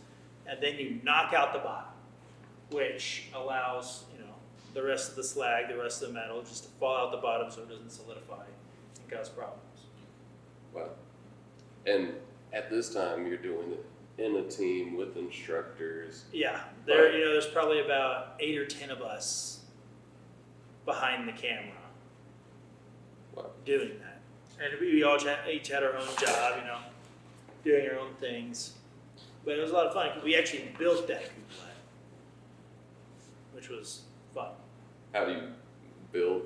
and then you knock out the bottom, which allows the rest of the slag, the rest of the metal just to fall out the bottom so it doesn't solidify and cause problems. Wow. And at this time you're doing it in a team with instructors. Yeah, there's probably about 8 or 10 of us behind the camera doing that. And we all each had our own job, doing our own things. But it was a lot of fun because we actually built that couplet, which was fun. How do you build?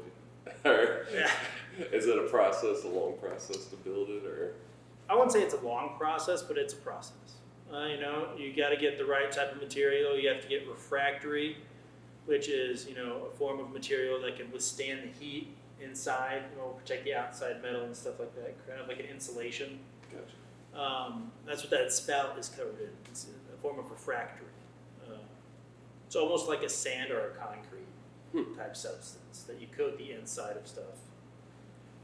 Is it a long process to build it, or? I wouldn't say it's a long process, but it's a process. You got to get the right type of material. You have to get refractory, which is, a form of material that can withstand the heat inside, protect the outside metal and stuff like that, kind of like an insulation. Gotcha. That's what that spout is covered in. It's a form of refractory. It's almost like a sand or a concrete type substance that you coat the inside of stuff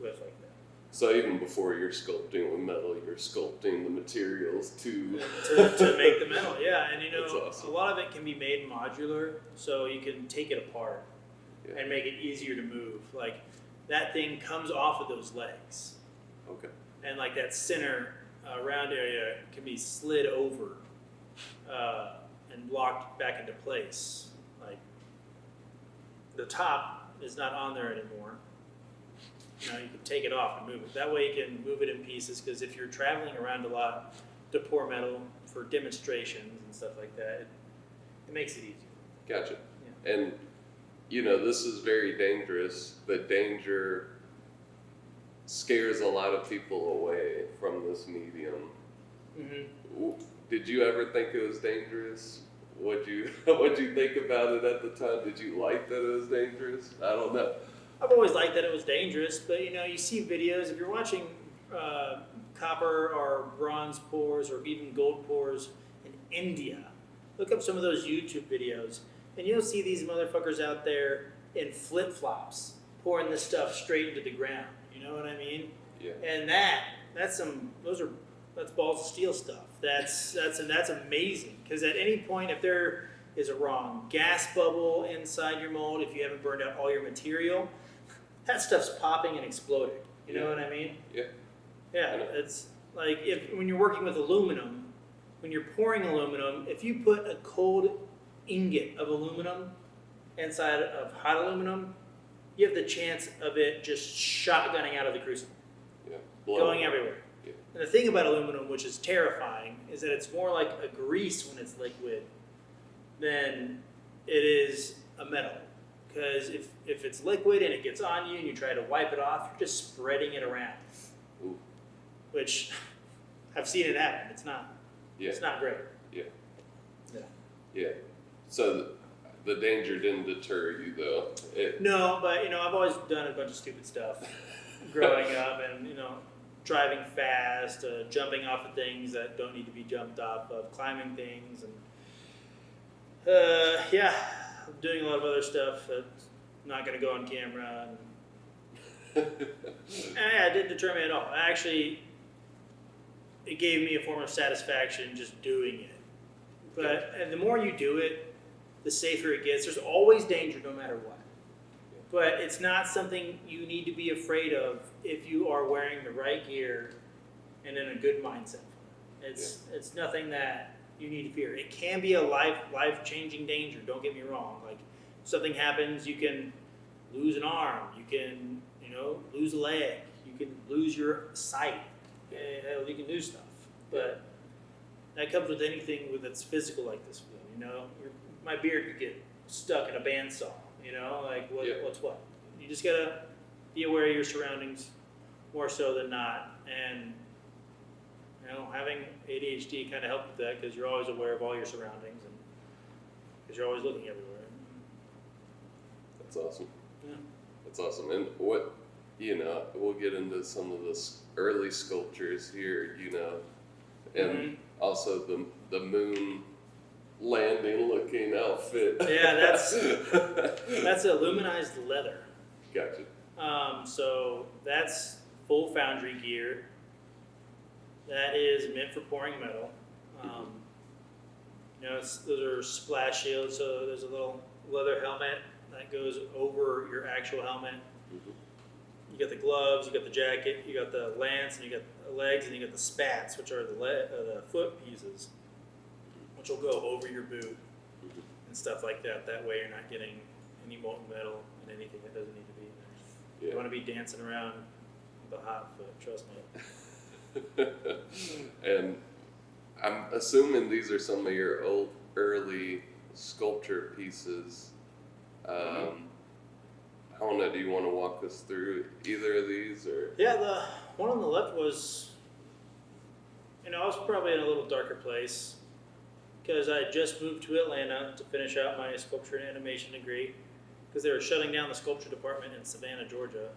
with like that. So even before you're sculpting with metal, you're sculpting the materials to make the metal, yeah. And That's awesome. A lot of it can be made modular, so you can take it apart and make it easier to move. Like that thing comes off of those legs. Okay. And like that center round area can be slid over and locked back into place. Like the top is not on there anymore. You can take it off and move it. That way you can move it in pieces, because if you're traveling around a lot to pour metal for demonstrations and stuff like that, it makes it easier. Gotcha. Yeah. And, this is very dangerous. The danger scares a lot of people away from this medium. Mm-hmm. Did you ever think it was dangerous? What'd you think about it at the time? Did you like that it was dangerous? I don't know. I've always liked that it was dangerous, but you see videos, if you're watching copper or bronze pours or even gold pours in India, look up some of those YouTube videos and you'll see these motherfuckers out there in flip-flops pouring this stuff straight into the ground. You know what I mean? Yeah. And that's balls of steel stuff. That's amazing, because at any point if there is a wrong gas bubble inside your mold, if you haven't burned out all your material, that stuff's popping and exploding. You know what I mean? Yeah. Yeah, I know. it's like when you're working with aluminum, when you're pouring aluminum, if you put a cold ingot of aluminum inside of hot aluminum, you have the chance of it just shotgunning out of the crucible, Yeah. going everywhere. Yeah. And the thing about aluminum, which is terrifying, is that it's more like a grease when it's liquid than it is a metal. Because if it's liquid and it gets on you and you try to wipe it off, you're just spreading it around. Ooh. Which I've seen it happen. It's not. Yeah. It's not great. Yeah. Yeah. Yeah. So the danger didn't deter you though. No, but I've always done a bunch of stupid stuff growing up, and driving fast, jumping off of things that don't need to be jumped off of, climbing things, and yeah, doing a lot of other stuff that's not going to go on camera. And yeah, it didn't deter me at all. Actually, it gave me a form of satisfaction just doing it. And the more you do it, the safer it gets. There's always danger no matter what. But it's not something you need to be afraid of if you are wearing the right gear and in a good mindset. It's nothing that you need to fear. It can be a life-changing danger, don't get me wrong. Like, if something happens, you can lose an arm, you can lose a leg, you can lose your sight, you can lose stuff. But that comes with anything that's physical like this. My beard could get stuck in a bandsaw. What's what? You just gotta be aware of your surroundings more so than not, and having ADHD kind of helps with that because you're always aware of all your surroundings and because you're always looking everywhere. That's awesome. Yeah. That's awesome. And what we'll get into some of the early sculptures here, and also the moon landing looking outfit. Yeah, that's aluminized leather. Gotcha. So that's full foundry gear. That is meant for pouring metal. Those are splash shields. So there's a little leather helmet that goes over your actual helmet. Mm-hmm. You got the gloves, you got the jacket, you got the lance, and you got the legs, and you got the spats, which are the foot pieces, which will go over your boot and stuff like that. That way you're not getting any molten metal and anything that doesn't need to be in there. Yeah. You want to be dancing around with a hot foot, trust me. And I'm assuming these are some of your early sculpture pieces. I don't know, do you want to walk us through either of these? Or Yeah, the one on the left was, I was probably in a little darker place because I had just moved to Atlanta to finish out my sculpture and animation degree because they were shutting down the sculpture department in Savannah, Georgia.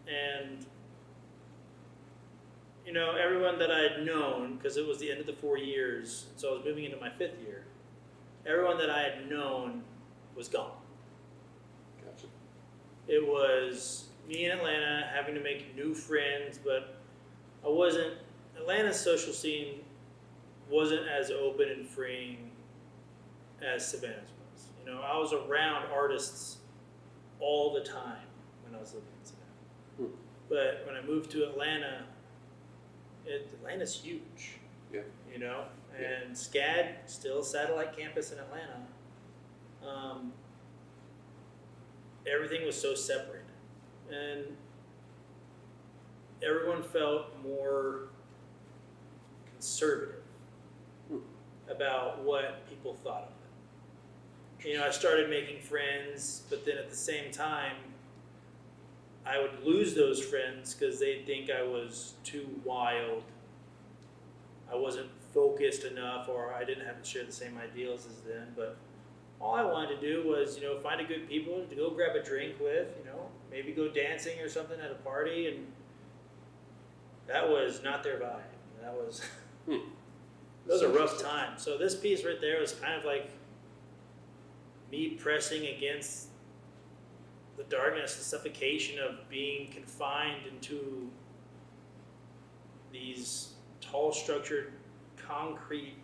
And everyone that I had known, because it was the end of the 4 years, so I was moving into my 5th year, everyone that I had known was gone. Gotcha. It was me in Atlanta having to make new friends, but Atlanta's social scene wasn't as open and freeing as Savannah's was. I was around artists all the time when I was living in Savannah. But when I moved to Atlanta, Atlanta's huge. Yeah. And SCAD, still a satellite campus in Atlanta. Everything was so separated. And everyone felt more conservative about what people thought of it. I started making friends, but then at the same time, I would lose those friends because they'd think I was too wild. I wasn't focused enough, or I didn't have to share the same ideals as them. But all I wanted to do was, find a good people to go grab a drink with, maybe go dancing or something at a party, and that was not their vibe. That was a rough time. So this piece right there was kind of like me pressing against the darkness, the suffocation of being confined into these tall structured concrete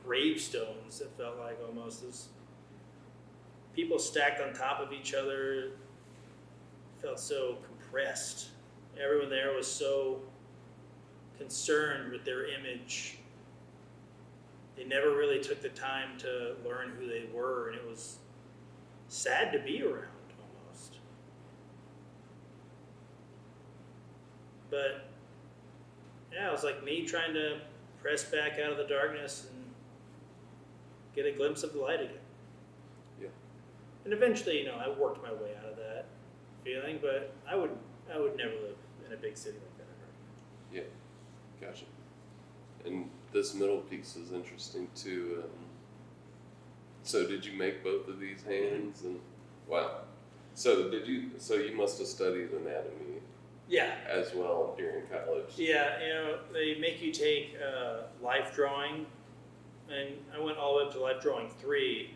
gravestones that felt like almost as people stacked on top of each other, felt so compressed. Everyone there was so concerned with their image. They never really took the time to learn who they were, and it was sad to be around almost. But yeah, it was like me trying to press back out of the darkness and get a glimpse of the light again. Yeah. And eventually, I worked my way out of that feeling, but I would never live in a big city like that ever. Yeah, gotcha. And this middle piece is interesting too. So did you make both of these hands? And wow. So you must have studied anatomy Yeah. as well during college. Yeah, they make you take life drawing, and I went all the way up to life drawing 3,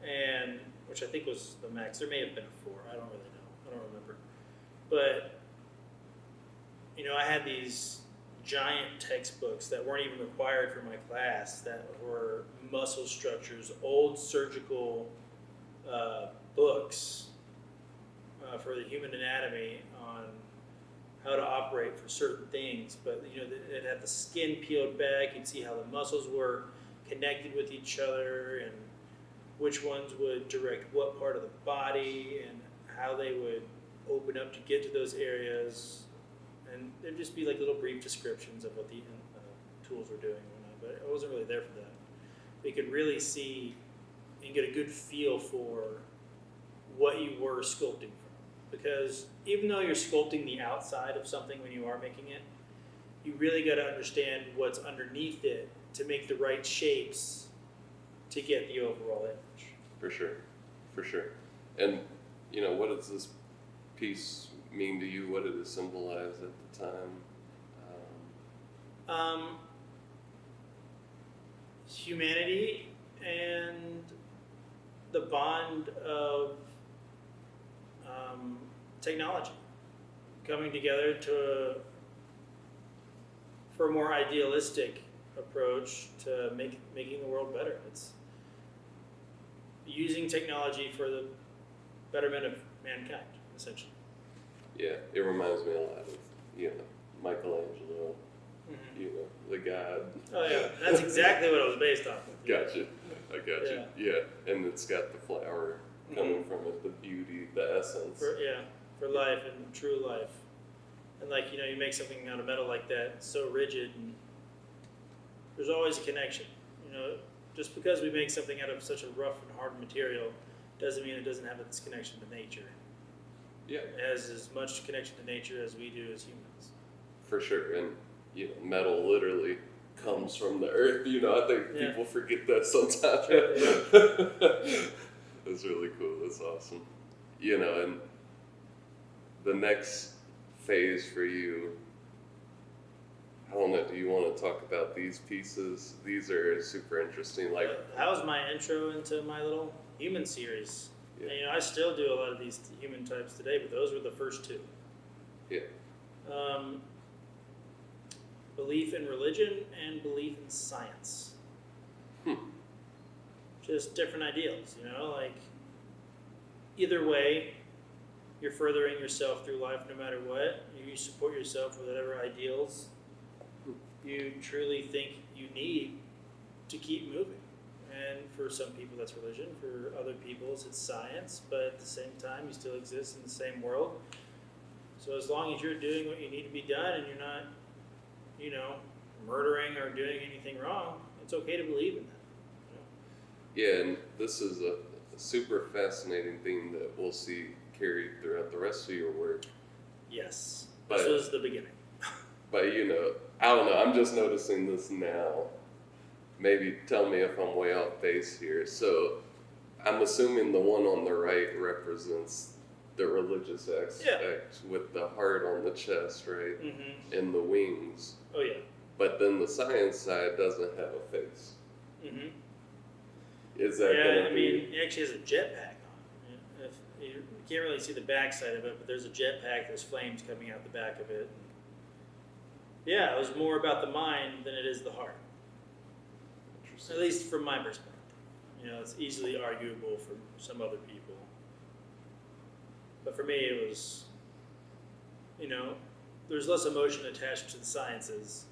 and which I think was the max. There may have been a 4. I don't really know. I don't remember. But I had these giant textbooks that weren't even required for my class that were muscle structures, old surgical books for the human anatomy on how to operate for certain things. But it had the skin peeled back. You'd see how the muscles were connected with each other and which ones would direct what part of the body and how they would open up to get to those areas. And there'd just be like little brief descriptions of what the tools were doing and whatnot, but I wasn't really there for that. But you could really see and get a good feel for what you were sculpting from. Because even though you're sculpting the outside of something when you are making it, you really got to understand what's underneath it to make the right shapes to get the overall image. For sure. And what does this piece mean to you? What did it symbolize at the time? Humanity and the bond of technology coming together for a more idealistic approach to making the world better. It's using technology for the betterment of mankind, essentially. Yeah, it reminds me a lot of Michelangelo, the god. Oh yeah, that's exactly what it was based on. Gotcha. I got you. Yeah, and it's got the flower coming from it, the beauty, the essence. For life and true life. And you make something out of metal like that, it's so rigid, and there's always a connection. Just because we make something out of such a rough and hard material doesn't mean it doesn't have its connection to nature. Yeah. It has as much connection to nature as we do as humans. For sure. And, metal literally comes from the earth. I think people forget that sometimes. That's really cool. That's awesome. And the next phase for you, I don't know, do you want to talk about these pieces? These are super interesting. That was my intro into my little human series. Yeah. And, I still do a lot of these human types today, but those were the first 2. Yeah. Belief in religion and belief in science. Just different ideals, either way, you're furthering yourself through life no matter what. You support yourself with whatever ideals you truly think you need to keep moving. And for some people that's religion, for other people it's science, but at the same time you still exist in the same world. So as long as you're doing what you need to be done and you're not, murdering or doing anything wrong, it's okay to believe in that. Yeah, and this is a super fascinating thing that we'll see carried throughout the rest of your work. Yes, this was the beginning. But I don't know, I'm just noticing this now. Maybe tell me if I'm way off base here. So I'm assuming the one on the right represents the religious aspect with the heart on the chest, right? Mm-hmm. And the wings. Oh yeah. But then the science side doesn't have a face. Mm-hmm. Is that gonna be? It actually has a jetpack on it. You can't really see the back side of it, but there's a jetpack. There's flames coming out the back of it. Yeah, it was more about the mind than it is the heart. At least from my perspective. It's easily arguable for some other people. But for me, it was, you know, there's less emotion attached to the sciences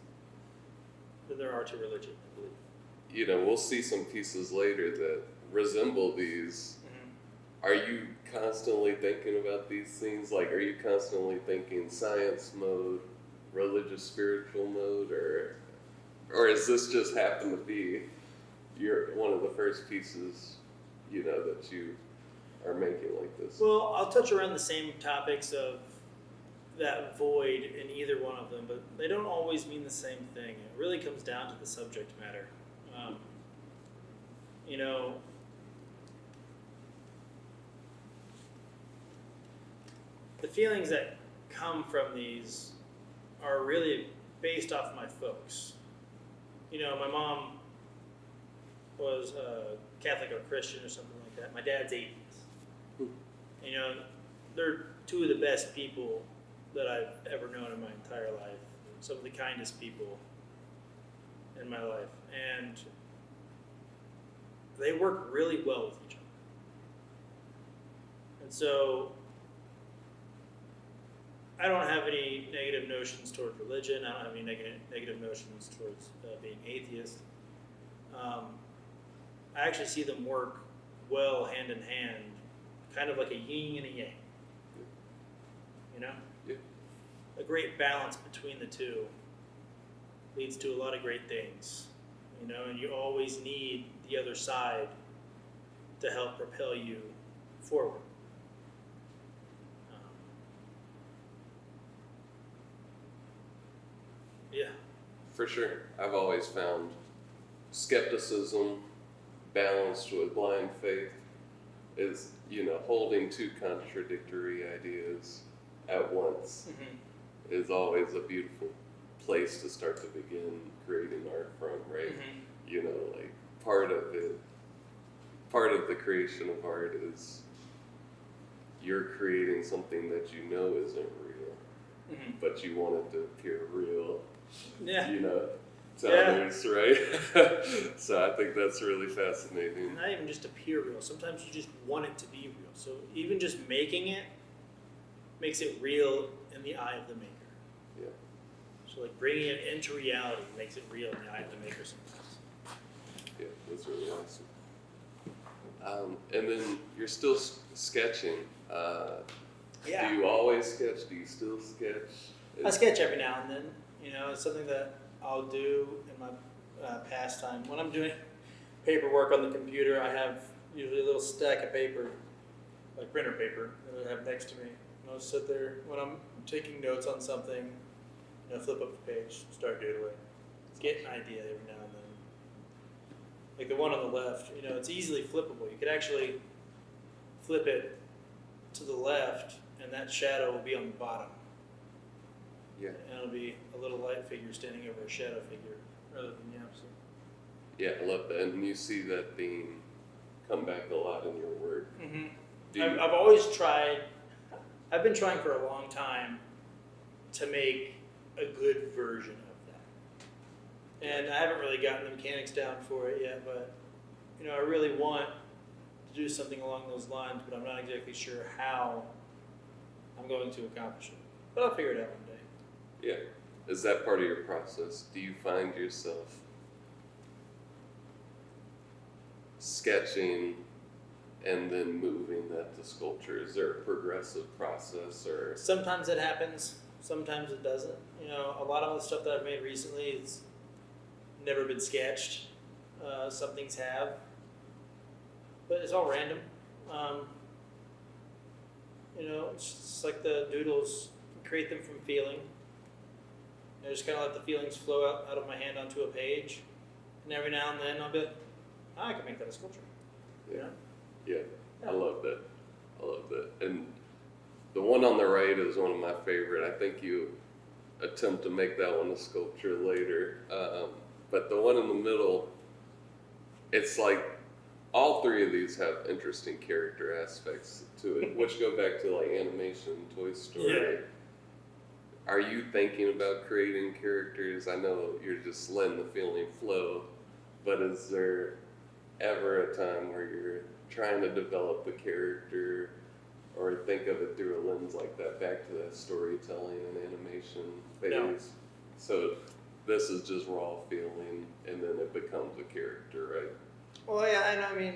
than there are to religion, I believe. You know, we'll see some pieces later that resemble these. Are you constantly thinking about these things? Like, are you constantly thinking science mode, religious spiritual mode, or is this just happen to be one of the first pieces, you know, that you are making like this? Well, I'll touch around the same topics of that void in either one of them, but they don't always mean the same thing. It really comes down to the subject matter. You know, the feelings that come from these are really based off my folks. You know, my mom was Catholic or Christian or something like that. My dad's atheist. You know, they're two of the best people that I've ever known in my entire life. Some of the kindest people in my life. And they work really well with each other. And so I don't have any negative notions toward religion. I don't have any negative notions towards being atheist. I actually see them work well hand in hand, kind of like a yin and a yang. You know? Yeah. A great balance between the two leads to a lot of great things. You know, and you always need the other side to help propel you forward. Yeah. For sure. I've always found skepticism balanced with blind faith is, you know, holding two contradictory ideas at once is always a beautiful place to start to begin creating art from, right? You know, like part of the creation of art is you're creating something that you know isn't real, but you want it to appear real, you know, to others, right? So I think that's really fascinating. Not even just appear real. Sometimes you just want it to be real. So even just making it makes it real in the eye of the maker. Yeah. So like bringing it into reality makes it real in the eye of the maker sometimes. Yeah, that's really awesome. And then you're still sketching. Do you always sketch? Do you still sketch? I sketch every now and then. You know, it's something that I'll do in my pastime. When I'm doing paperwork on the computer, I have usually a little stack of paper, like printer paper, that I have next to me. And I'll sit there when I'm taking notes on something, you know, flip up the page, start doodling, get an idea every now and then. Like the one on the left, you know, it's easily flippable. You could actually flip it to the left, and that shadow will be on the bottom. Yeah. And it'll be a little light figure standing over a shadow figure, rather than the opposite. Yeah, I love that. And you see that theme come back a lot in your work. I've always tried, I've been trying for a long time to make a good version of that. And I haven't really gotten the mechanics down for it yet, but, you know, I really want to do something along those lines, but I'm not exactly sure how I'm going to accomplish it. But I'll figure it out one day. Yeah. Is that part of your process? Do you find yourself sketching and then moving that to sculpture? Is there a progressive process, or? Sometimes it happens, sometimes it doesn't. You know, a lot of the stuff that I've made recently it's never been sketched. Some things have, but it's all random. You know, it's just like the doodles, create them from feeling. I just kind of let the feelings flow out of my hand onto a page, and every now and then I'll be, I can make that a sculpture. Yeah. You know? Yeah. I love that. I love that. And the one on the right is one of my favorite. I think you attempt to make that one a sculpture later. But the one in the middle, it's like all three of these have interesting character aspects to it, which go back to like animation, Toy Story. Yeah. Are you thinking about creating characters? I know you're just letting the feeling flow, but is there ever a time where you're trying to develop a character or think of it through a lens like that, back to that storytelling and animation phase. No. So this is just raw feeling, and then it becomes a character, right? Well, yeah, and I mean,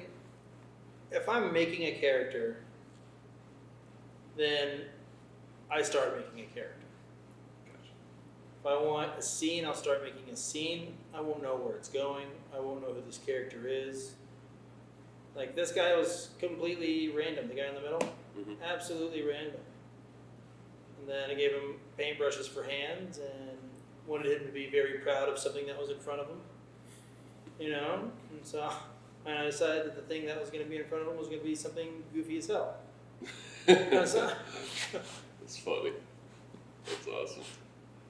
if I'm making a character, then I start making a character. Gotcha. If I want a scene, I'll start making a scene. I won't know where it's going. I won't know who this character is. Like, this guy was completely random. The guy in the middle, absolutely random. And then I gave him paintbrushes for hands and wanted him to be very proud of something that was in front of him. You know? And so I decided that the thing that was going to be in front of him was going to be something goofy as hell. That's funny. That's awesome.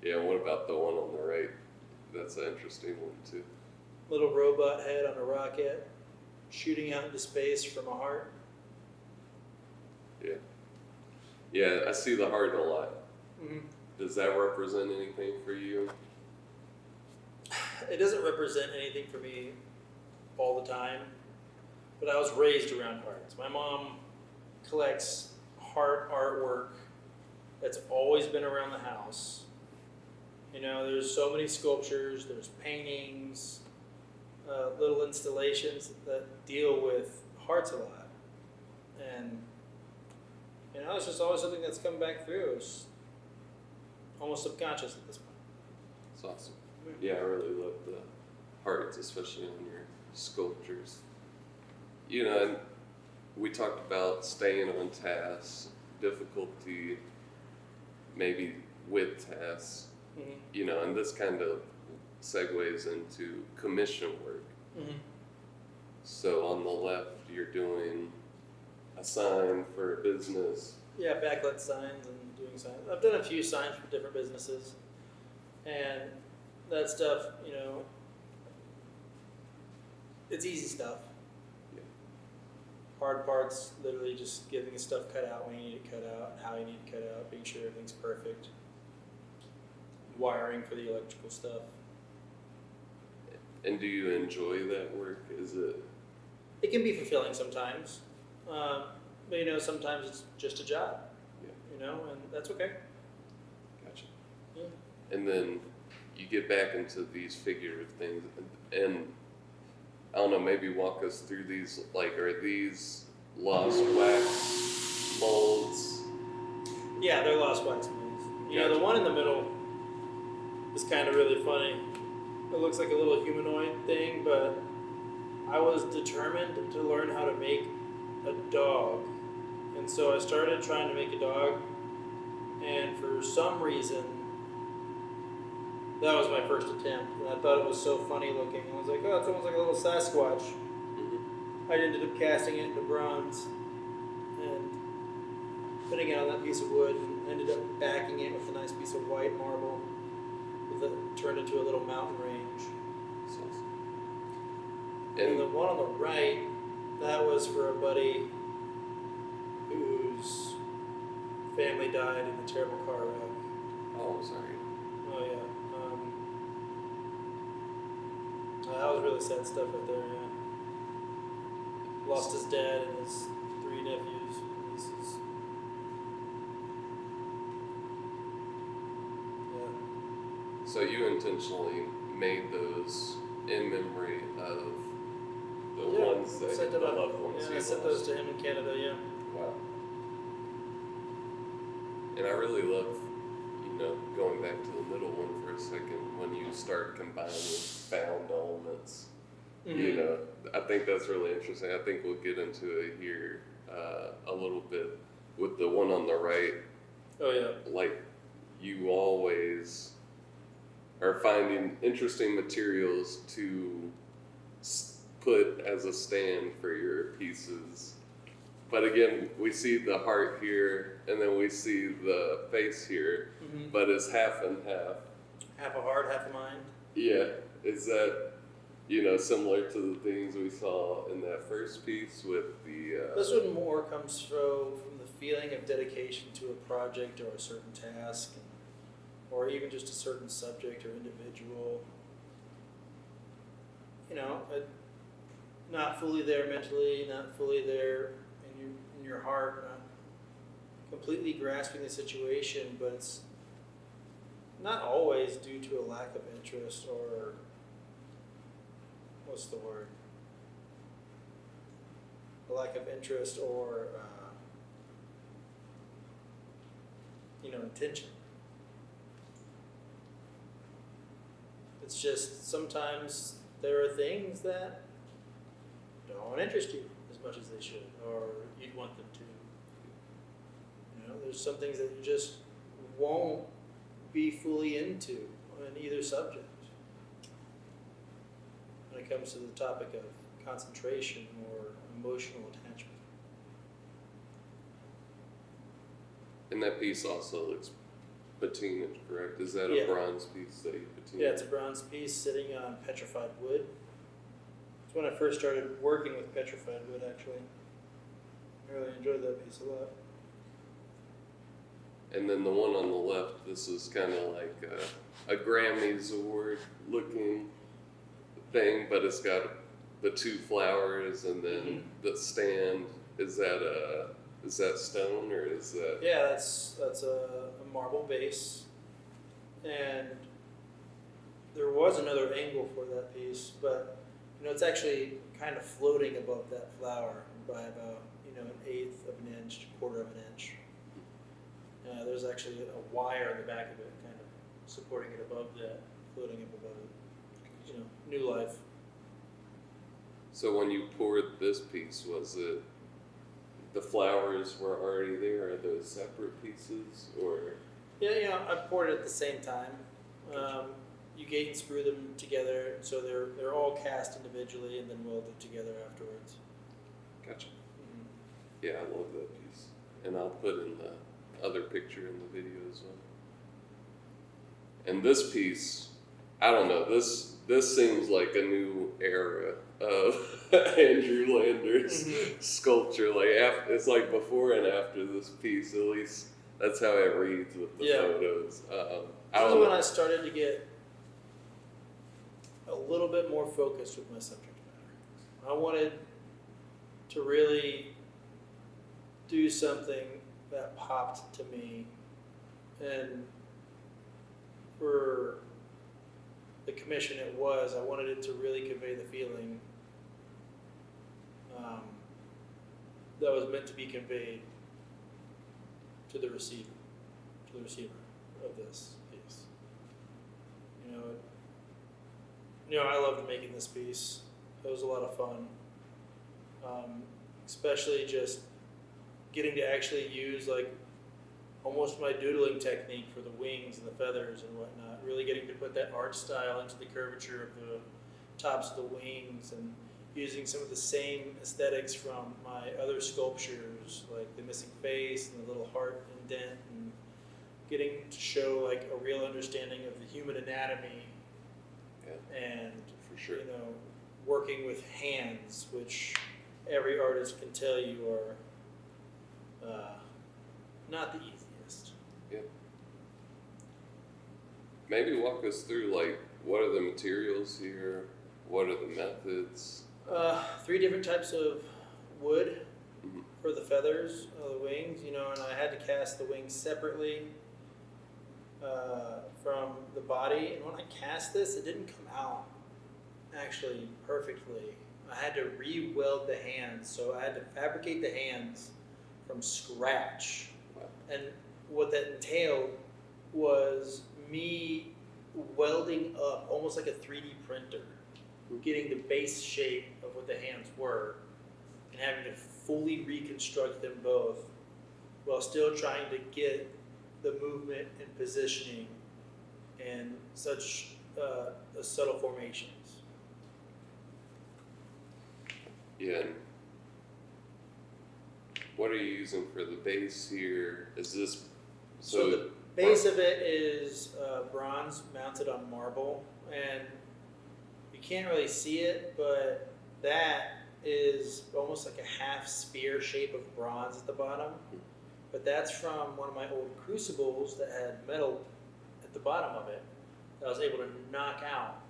Yeah, what about the one on the right? That's an interesting one too. Little robot head on a rocket shooting out into space from a heart. Yeah. Yeah, I see the heart a lot. Mm-hmm. Does that represent anything for you? It doesn't represent anything for me all the time, but I was raised around hearts. My mom collects heart artwork that's always been around the house. You know, there's so many sculptures, there's paintings, little installations that deal with hearts a lot. And, you know, it's just always something that's come back through. It's almost subconscious at this point. It's awesome. Yeah, I really love the hearts, especially on your sculptures. You know, and we talked about staying on task, difficulty maybe with tasks, you know, and this kind of segues into commission work. So on the left, you're doing a sign for a business. Yeah, backlit signs and doing signs. I've done a few signs for different businesses, and that stuff, you know, it's easy stuff. Yeah. Hard parts, literally just getting the stuff cut out when you need it cut out, how you need it cut out, being sure everything's perfect. Wiring for the electrical stuff. And do you enjoy that work? Is it? It can be fulfilling sometimes, but you know, sometimes it's just a job. Yeah. You know, and that's okay. Gotcha. Yeah. And then you get back into these figurative things, and I don't know, maybe walk us through these. Like, are these lost wax molds? Yeah, they're lost wax molds. You know, Gotcha. the one in the middle is kind of really funny. It looks like a little humanoid thing, but I was determined to learn how to make a dog. And so I started trying to make a dog, and for some reason, that was my first attempt. And I thought it was so funny looking. I was like, oh, it's almost like a little Sasquatch. I ended up casting it into bronze and putting it on that piece of wood, and ended up backing it with a nice piece of white marble. That turned into a little mountain range. That's awesome. And the one on the right, that was for a buddy whose family died in a terrible car wreck. Oh, I'm sorry. Oh yeah. That was really sad stuff right there. Yeah. Lost his dad and his 3 nephews and nieces. So you intentionally made those in memory of the ones that sent the it up. loved ones Yeah, I you sent lost. those to him in Canada. Yeah. Wow. And I really love, you know, going back to the middle one for a second, when you start combining found elements. You know, I think that's really interesting. I think we'll get into it here a little bit with the one on the right. Oh yeah. Like, you always are finding interesting materials to put as a stand for your pieces. But again, we see the heart here, and then we see the face here, but it's half and half. Half a heart, half a mind. Yeah, is that, you know, similar to the things we saw in that first piece with the... This one more comes from the feeling of dedication to a project or a certain task, or even just a certain subject or individual. You know, not fully there mentally, not fully there in your heart, completely grasping the situation, but it's not always due to a lack of interest or what's the word? A lack of interest or intention. It's just sometimes there are things that don't interest you as much as they should, or you'd want them to. There's some things that you just won't be fully into on either subject. When it comes to the topic of concentration or emotional attachment. And that piece also looks patinaed, correct? Is that Yeah. a bronze piece that you patinaed? Yeah, it's a bronze piece sitting on petrified wood. It's when I first started working with petrified wood, actually. I really enjoyed that piece a lot. And then the one on the left, this is kind of like a Grammys award looking thing, but it's got the two flowers and then the stand. Is that stone or is that? Yeah, that's a marble base, and there was another angle for that piece, but it's actually kind of floating above that flower by about an eighth of an inch, quarter of an inch. There's actually a wire in the back of it, kind of supporting it above that, floating up above it. New life. So when you poured this piece, was it the flowers were already there? Are those separate pieces or? Yeah, I poured it at the same time. You gate and screw them together, so they're all cast individually and then welded together afterwards. Gotcha. Yeah, I love that piece, and I'll put in the other picture in the video as well. And this piece, I don't know, this seems like a new era of Andrew Lander's sculpture. It's like before and after this piece, at least that's how it reads with the photos. This is when I started to get a little bit more focused with my subject matter. I wanted to really do something that popped to me, and for the commission I wanted it to really convey the feeling that was meant to be conveyed to the receiver of this piece. I loved making this piece. It was a lot of fun, especially just getting to actually use almost my doodling technique for the wings and the feathers and whatnot, really getting to put that art style into the curvature of the tops of the wings and using some of the same aesthetics from my other sculptures, like the missing face and the little heart indent, and getting to show a real understanding of the human anatomy. And for sure, working with hands, which every artist can tell you are not the easiest. Yeah. Maybe walk us through what are the materials here? What are the methods? 3 different types of wood for the feathers, the wings. And I had to cast the wings separately from the body. And when I cast this, it didn't come out actually perfectly. I had to re-weld the hands, so I had to fabricate the hands from scratch. Wow. And what that entailed was me welding up almost like a 3D printer, getting the base shape of what the hands were, and having to fully reconstruct them both while still trying to get the movement and positioning and such subtle formations. Yeah. And what are you using for the base here? Is this So the base of it is bronze mounted on marble, and you can't really see it, but that is almost like a half spear shape of bronze at the bottom. But that's from one of my old crucibles that had metal at the bottom of it that I was able to knock out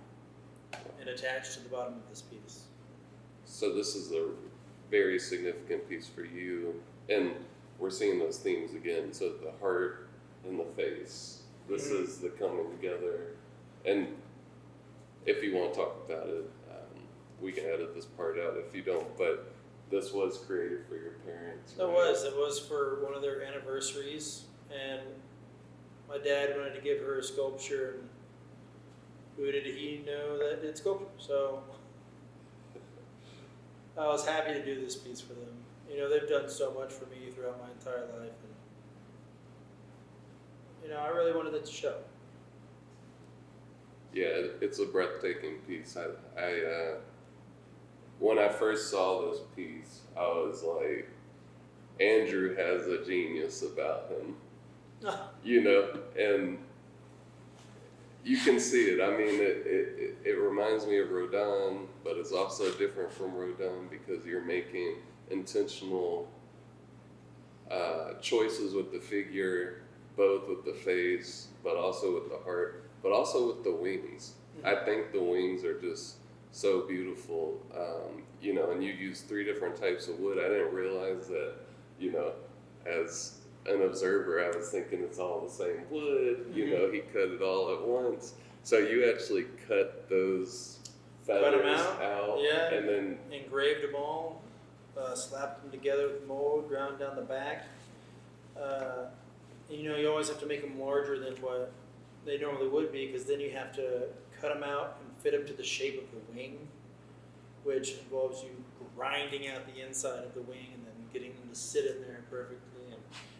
and attach to the bottom of this piece. So this is a very significant piece for you. And we're seeing those themes again. So the heart and the face. This is the coming together. And if you want to talk about it, we can edit this part out if you don't. But this was created for your parents. It right? was. It was for one of their anniversaries, and my dad wanted to give her a sculpture, and who did he know that did sculpture? So I was happy to do this piece for them. You know, they've done so much for me throughout my entire life, and you know, I really wanted it to show. Yeah, it's a breathtaking piece. I when I first saw this piece, I was like, Andrew has a genius about him, you know, and you can see it. I mean, it reminds me of Rodin, but it's also different from Rodin because you're making intentional choices with the figure, both with the face, but also with the heart, but also with the wings. I think the wings are just so beautiful, you know, and you use 3 different types of wood. I didn't realize that, you know, as an observer, I was thinking it's all the same wood, you know, he cut it all at once. So you actually cut those feathers out, yeah, and then engraved them all, slapped them together with mold, ground down the back. You know, you always have to make them larger than what they normally would be, because then you have to cut them out and fit them to the shape of the wing, which involves you grinding out the inside of the wing and then getting them to sit in there perfectly. And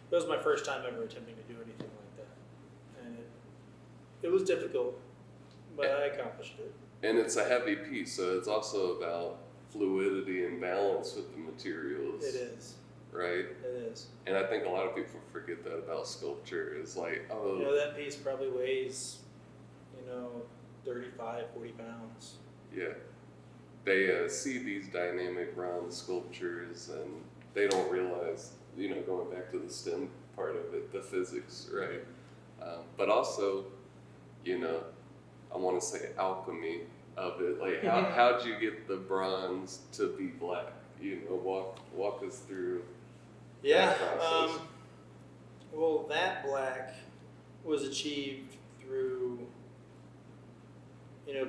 it was my first time ever attempting to do anything like that, and it was difficult, but I accomplished it. and it's a heavy piece, so it's also about fluidity and balance with the materials. It is. Right? It is. And I think a lot of people forget that about sculpture. Is like, oh, You know, that piece probably weighs, 35, 40 pounds. yeah. They see these dynamic bronze sculptures and they don't realize, going back to the STEM part of it, the physics, right? But also, I want to say alchemy of it. Like, how'd you get the bronze to be black? Walk us through Yeah. that process. Well, that black was achieved through,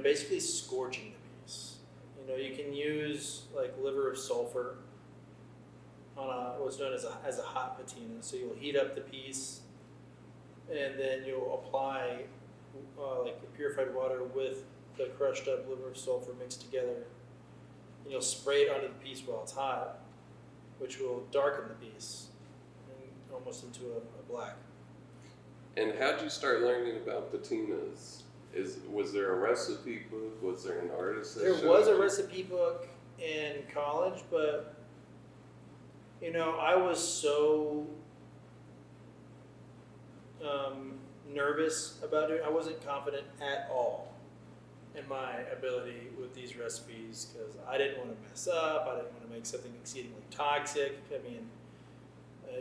basically scorching the piece. You can use like liver of sulfur on what's known as a hot patina. So you'll heat up the piece, and then you'll apply like purified water with the crushed up liver of sulfur mixed together. And you'll spray it onto the piece while it's hot, which will darken the piece and almost into a black. And how'd you start learning about patinas? Was there a recipe book? Was there an artist? There was a recipe book in college, but I was so nervous about it. I wasn't confident at all in my ability with these recipes because I didn't want to mess up. I didn't want to make something exceedingly toxic. I mean,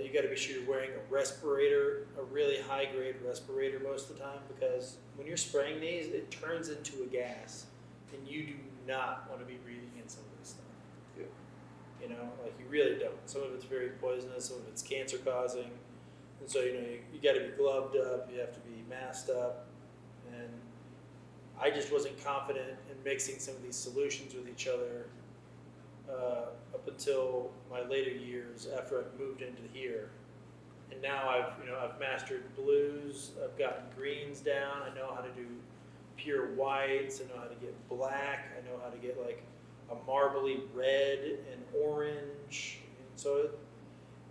you got to be sure you're wearing a respirator, a really high-grade respirator most of the time, because when you're spraying these, it turns into a gas, and you do not want to be breathing in some of this stuff. Yeah. You really don't. Some of it's very poisonous, some of it's cancer-causing, and so, you got to be gloved up, you have to be masked up, and I just wasn't confident in mixing some of these solutions with each other up until my later years after I've moved into here. And now I've mastered blues, I've gotten greens down, I know how to do pure whites, I know how to get black, I know how to get like a marbly red and orange. And so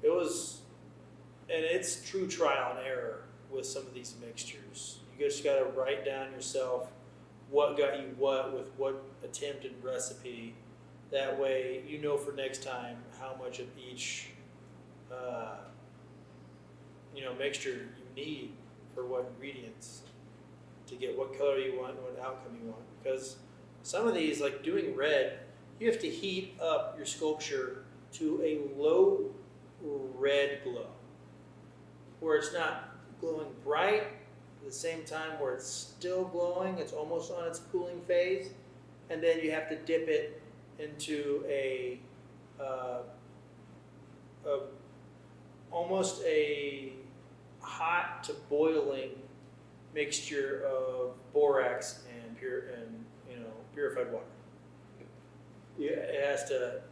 it was, and it's true trial and error with some of these mixtures. You just got to write down yourself what got you what with what attempt and recipe. That way, for next time how much of each, mixture you need for what ingredients to get what color you want and what outcome you want. Because some of these, like doing red, you have to heat up your sculpture to a low red glow, where it's not glowing bright at the same time where it's still glowing, it's almost on its cooling phase, and then you have to dip it into a almost a hot to boiling mixture of borax and purified water. Yeah, it has to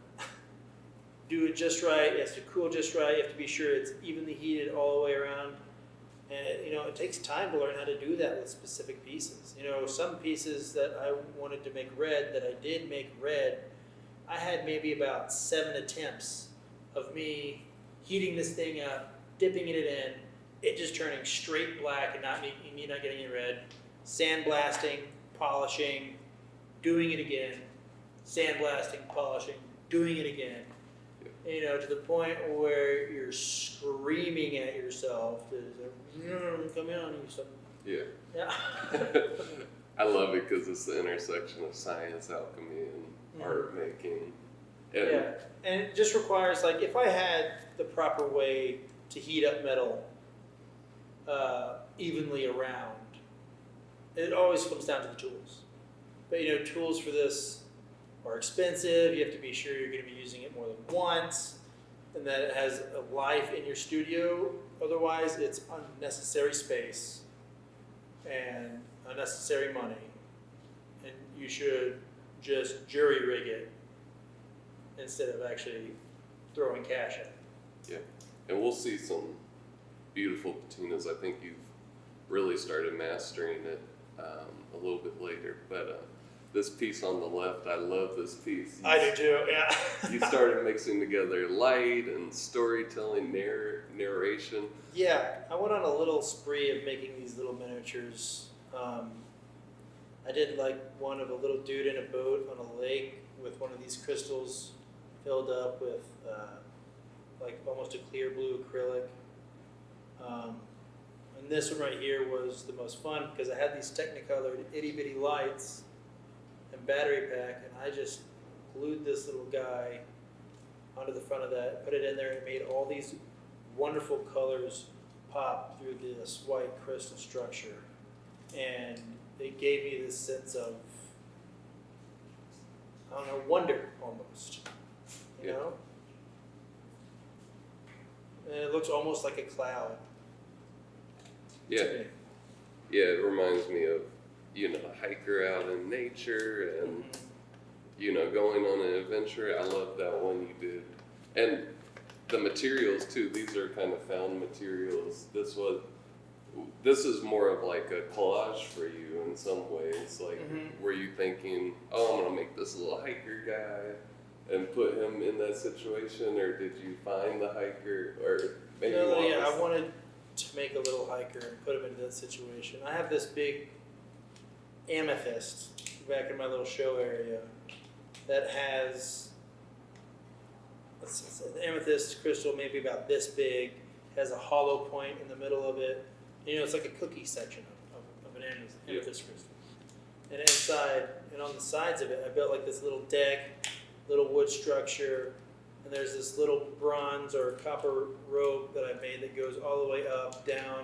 do it just right. It has to cool just right. You have to be sure it's evenly heated all the way around. And it takes time to learn how to do that with specific pieces. Some pieces that I wanted to make red, that I did make red, I had maybe about 7 attempts of me heating this thing up, dipping it in, it just turning straight black and me not getting it red, sandblasting, polishing, doing it again, sandblasting, polishing, doing it again. To the point where you're screaming at yourself to come on, you Yeah. Yeah. I love it because it's the intersection of science, alchemy, and art making. And Yeah, and it just requires, like, if I had the proper way to heat up metal evenly around, it always comes down to the tools. But tools for this are expensive. You have to be sure you're going to be using it more than once, and that it has a life in your studio. Otherwise, it's unnecessary space and unnecessary money, and you should just jury rig it instead of actually throwing cash at it. Yeah, and we'll see some beautiful patinas. I think you've really started mastering it a little bit later, but this piece on the left, I love this piece. I do too, yeah. You started mixing together light and storytelling, narration. Yeah, I went on a little spree of making these little miniatures. I did like one of a little dude in a boat on a lake with one of these crystals filled up with like almost a clear blue acrylic. And this one right here was the most fun because I had these Technicolored itty bitty lights and battery pack, and I just glued this little guy onto the front of that, put it in there, and it made all these wonderful colors pop through this white crystal structure. And it gave me this sense of, I don't know, wonder almost, you know? And it looks almost like a cloud. Yeah, to me. yeah, it reminds me of, a hiker out in nature and, going on an adventure. I love that one you did. And the materials too, these are kind of found materials. This is more of like a collage for you in some ways. Like, were you thinking, oh, I'm gonna make this little hiker guy and put him in that situation, or did you find the hiker, or maybe I wanted to make a little hiker and put him into that situation. I have this big amethyst back in my little show area that has the amethyst crystal maybe about this big, has a hollow point in the middle of it. It's like a cookie section of an amethyst crystal. And inside and on the sides of it, I built like this little deck, little wood structure, and there's this little bronze or copper rope that I made that goes all the way up, down,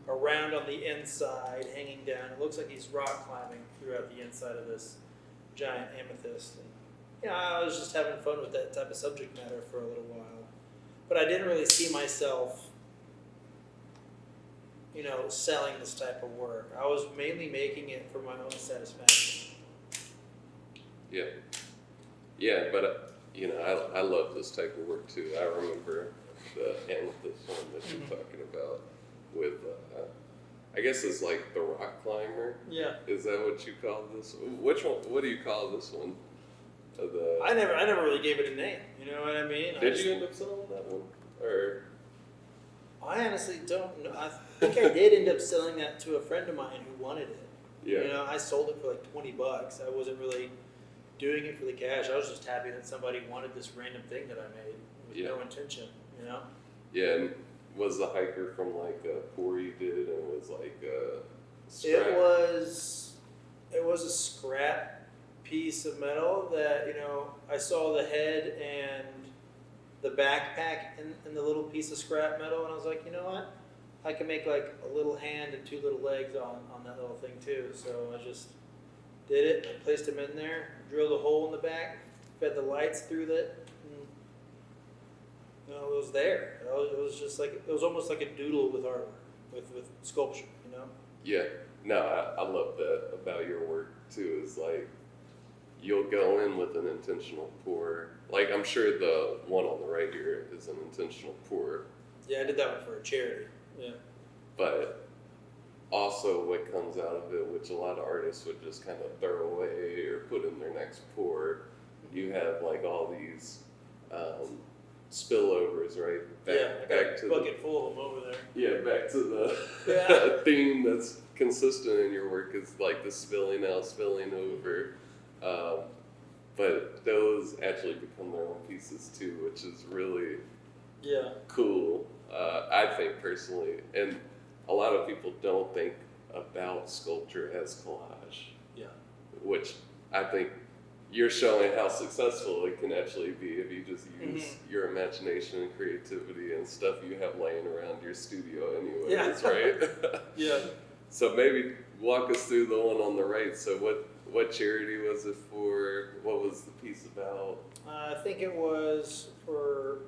around on the inside, hanging down. It looks like he's rock climbing throughout the inside of this giant amethyst. And, I was just having fun with that type of subject matter for a little while. But I didn't really see myself, selling this type of work. I was mainly making it for my own satisfaction. Yeah. Yeah, but I love this type of work too. I remember the amethyst one that you're talking about with, I guess it's like the rock climber. Yeah. Is that what you call this? Which one? What do you call this one? I never really gave it a name. You know what I mean? Did you end up selling that one, or? I honestly don't know. I think I did end up selling that to a friend of mine who wanted it. Yeah. I sold it for like $20. I wasn't really doing it for the cash. I was just happy that somebody wanted this random thing that I made with no intention. Yeah, and was the hiker from like a pour you did, and it was like a scrap? It was a scrap piece of metal that I saw the head and the backpack in the little piece of scrap metal, and I was like, you know what? I can make like a little hand and two little legs on that little thing too. So I just did it. I placed them in there, drilled a hole in the back, fed the lights through that, No, it was there. It was just like, it was almost like a doodle with artwork, with sculpture, you know? Yeah, no, I love that about your work too. Is like you'll go in with an intentional pour. Like I'm sure the one on the right here is an intentional pour, Yeah, I did that one for a charity. Yeah. but also what comes out of it, which a lot of artists would just kind of throw away or put in their next pour. You have like all these spillovers, right? I got a bucket full of them over there. Yeah, back to the Yeah. theme that's consistent in your work is like the spilling out, spilling over. But those actually become their own pieces too, which is really Yeah. cool, I think personally. And a lot of people don't think about sculpture as collage, Yeah. which I think you're showing how successful it can actually be if you just use your imagination and creativity and stuff you have laying around your studio anyways, Yeah. right? Yeah. So maybe walk us through the one on the right. So what charity was it for? What was the piece about? I think it was for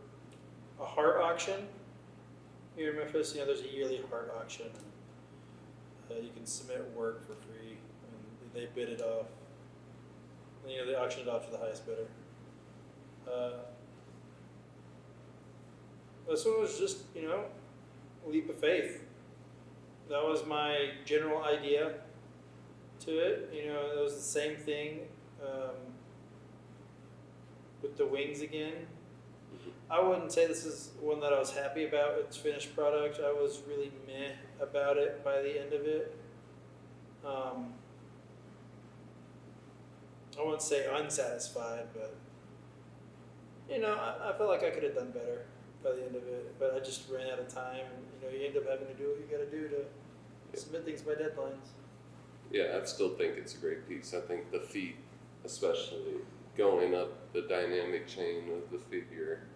a heart auction here in Memphis. You know, there's a yearly heart auction. You can submit work for free, and they bid it off. You know, they auction it off to the highest bidder. This one was just, you know, a leap of faith. That was my general idea to it. You know, it was the same thing with the wings again. I wouldn't say this is one that I was happy about its finished product. I was really meh about it by the end of it. I wouldn't say unsatisfied, but you know, I felt like I could have done better by the end of it. But I just ran out of time, and you know, you end up having to do what you got to do to submit things by deadlines. Yeah, I still think it's a great piece. I think the feet, especially going up the dynamic chain of the figure,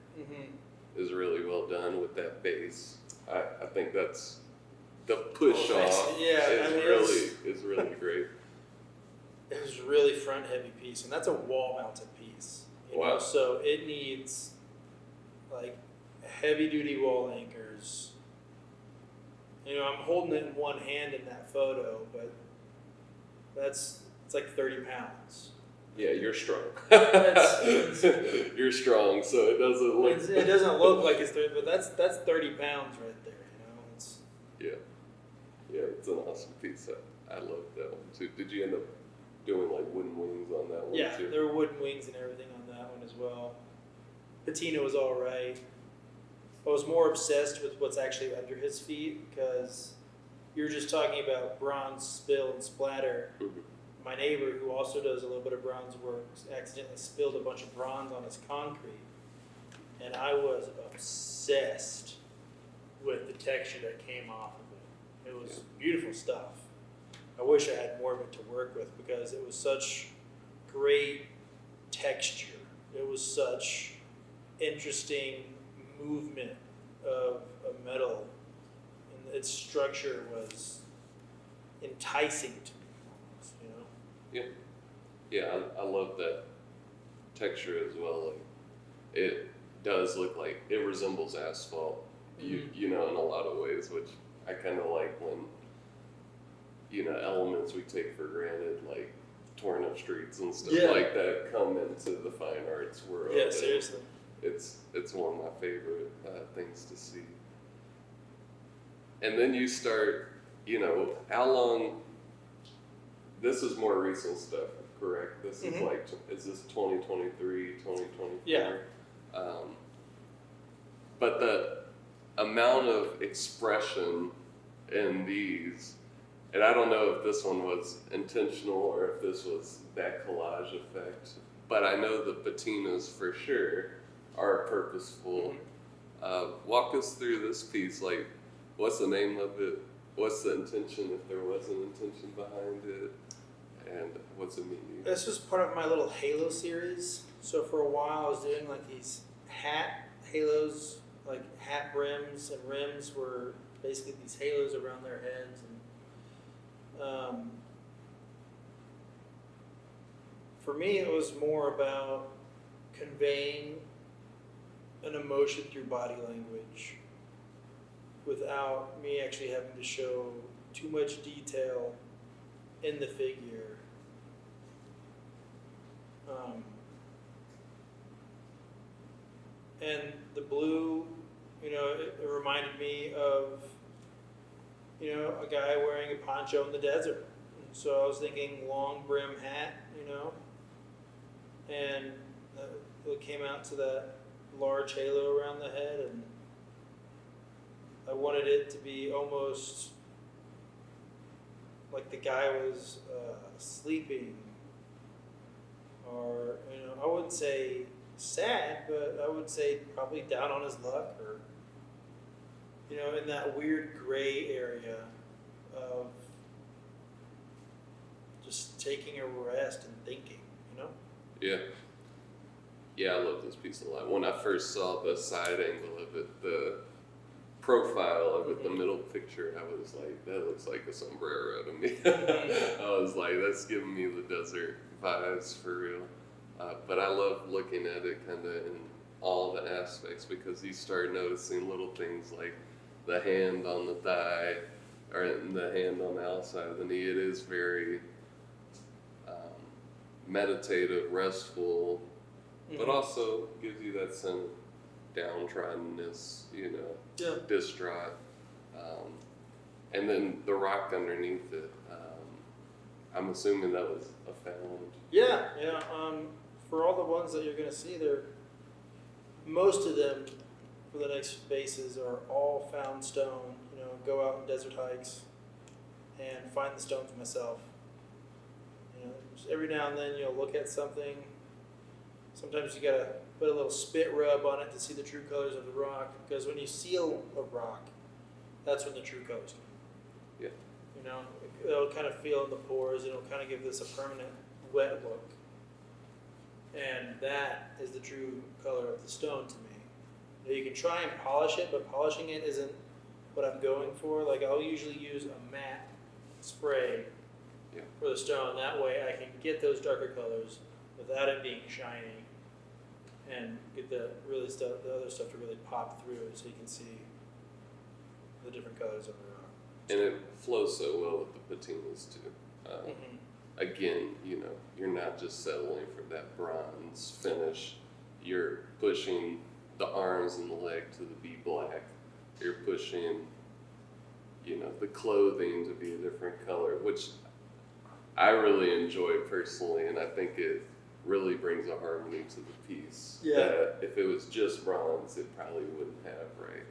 is really well done with that base. I think that's the push off. Yeah, is really great. It was a really front heavy piece, and that's a wall mounted piece. You know, so it needs like heavy duty wall anchors. You know, I'm holding it in one hand in that photo, but it's like 30 pounds. Yeah, you're strong. It's You're strong, so it doesn't look. It doesn't look like it's 30, but that's 30 pounds right there. You know, it's Yeah, it's an awesome piece. I love that one too. Did you end up doing like wooden wings on that one too? There were wooden wings and everything on that one as well. Patina was all right. I was more obsessed with what's actually under his feet because you're just talking about bronze spill and splatter. Mm-hmm. My neighbor, who also does a little bit of bronze work, accidentally spilled a bunch of bronze on his concrete, and I was obsessed with the texture that came off of it. It was beautiful stuff. I wish I had more of it to work with because it was such great texture. It was such interesting movement of a metal, and its structure was enticing to me. Yeah, I love that texture as well. Like, it does look like it resembles asphalt, you know, in a lot of ways, which I kind of like when, you know, elements we take for granted, like torn up streets and stuff like that, come into the fine arts world. Yeah, seriously. It's one of my favorite things to see. And then you start, you know, how long? This is more recent stuff, correct? This is like, is this 2023, 2024? Yeah. But the amount of expression in these, and I don't know if this one was intentional or if this was that collage effect, but I know the patinas for sure are purposeful. Walk us through this piece. Like, what's the name of it? What's the intention, if there was an intention behind it? And what's it mean? This was part of my little halo series. So for a while I was doing like these hat halos, like hat brims and rims were basically these halos around their heads. And for me it was more about conveying an emotion through body language without me actually having to show too much detail in the figure. And the blue, it reminded me of, a guy wearing a poncho in the desert. So I was thinking long brim hat, and it came out to that large halo around the head, and I wanted it to be almost like the guy was sleeping, or I wouldn't say sad, but I would say probably down on his luck, or in that weird gray area of just taking a rest and thinking. Yeah. Yeah, I love this piece a lot. When I first saw the side angle of it, the profile of it, the middle picture, I was like, that looks like a sombrero to me. I was like, that's giving me the desert vibes for real. But I love looking at it kind of in all the aspects, because you start noticing little things like the hand on the thigh or the hand on the outside of the knee. It is very meditative, restful, but also gives you that sense of downtroddenness, distraught. And then the rock underneath it, I'm assuming that was a found. Yeah. For all the ones that you're going to see, most of them for the next bases are all found stone. Go out on desert hikes and find the stones myself. Just every now and then you'll look at something. Sometimes you gotta put a little spit rub on it to see the true colors of the rock, because when you seal a rock, that's when the true colors come. Yeah. It'll kind of feel in the pores. It'll kind of give this a permanent wet look, and that is the true color of the stone to me. You can try and polish it, but polishing it isn't what I'm going for. Like, I'll usually use a matte spray for the stone. That way I can get those darker colors without it being shiny, and get the other stuff to really pop through, so you can see the different colors of the rock. And it flows so well with the patinas too. Again, you're not just settling for that bronze finish. You're pushing the arms and the leg to be black. You're pushing, the clothing to be a different color, which I really enjoy personally, and I think it really brings a harmony to the piece. Yeah. That if it was just bronze, it probably wouldn't have, right?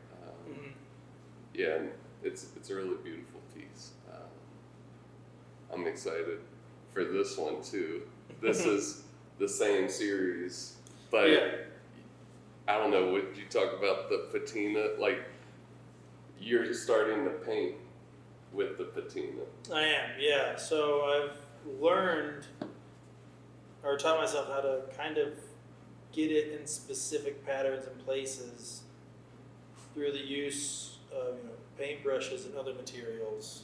Yeah, and it's a really beautiful piece. I'm excited for this one too. This is the same series, but I don't know. Would you talk about the patina? Like, you're starting to paint with the patina. I am, yeah. So I've learned, or taught myself how to kind of get it in specific patterns and places through the use of paintbrushes and other materials.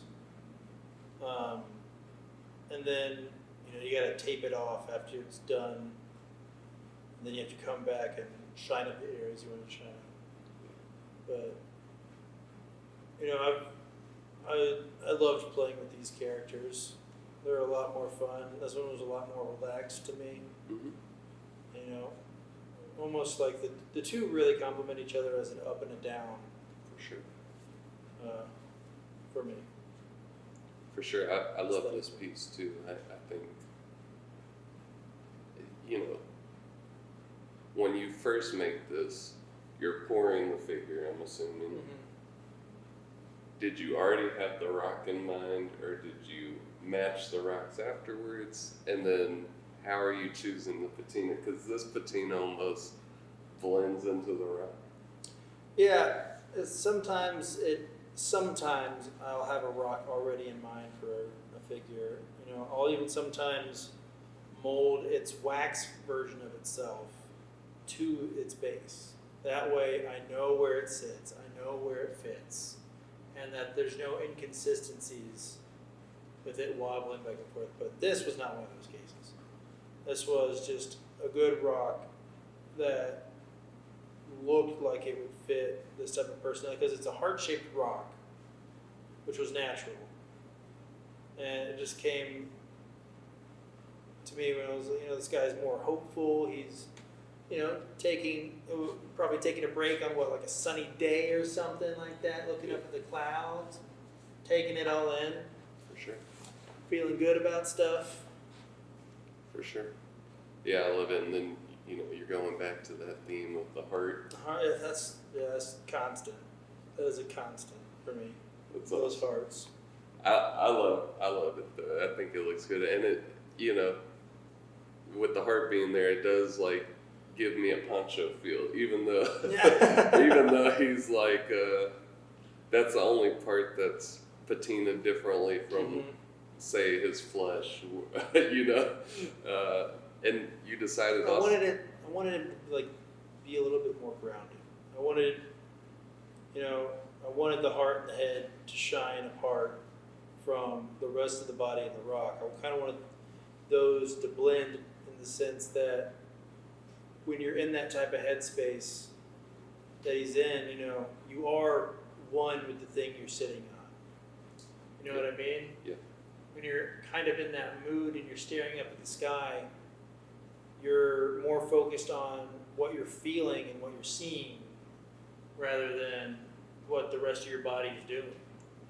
And then you got to tape it off after it's done, and then you have to come back and shine up the areas you want to shine. But I loved playing with these characters. They're a lot more fun. This one was a lot more relaxed to me. Almost like the two really complement each other as an up and a down. For sure. For me. For sure. I love this piece too. I think, when you first make this, you're pouring the figure, I'm assuming. Did you already have the rock in mind, or did you match the rocks afterwards? And then how are you choosing the patina? Because this patina almost blends into the rock. Yeah, sometimes I'll have a rock already in mind for a figure. I'll even sometimes mold its wax version of itself to its base. That way I know where it sits, I know where it fits, and that there's no inconsistencies with it wobbling back and forth. But this was not one of those cases. This was just a good rock that looked like it would fit this type of personality because it's a heart-shaped rock, which was natural, and it just came to me when I was, this guy's more hopeful. He's, probably taking a break on like a sunny day or something like that, looking up at the clouds, taking it all in, For sure. feeling good about stuff. For sure. Yeah, I love it. And then, you're going back to that theme of the heart. That's constant. That is a constant for me. It's Those hearts. I love it though. I think it looks good. And it, with the heart being there, it does like give me a Poncho feel, even though he's like, that's the only part that's patinaed differently from, say, his flesh, and you decided I wanted it to like be a little bit more grounded. I wanted the heart and the head to shine apart from the rest of the body and the rock. I kind of wanted those to blend in the sense that when you're in that type of headspace that he's in, you are one with the thing you're sitting on. You know what I mean? Yeah. When you're kind of in that mood and you're staring up at the sky, you're more focused on what you're feeling and what you're seeing rather than what the rest of your body is doing.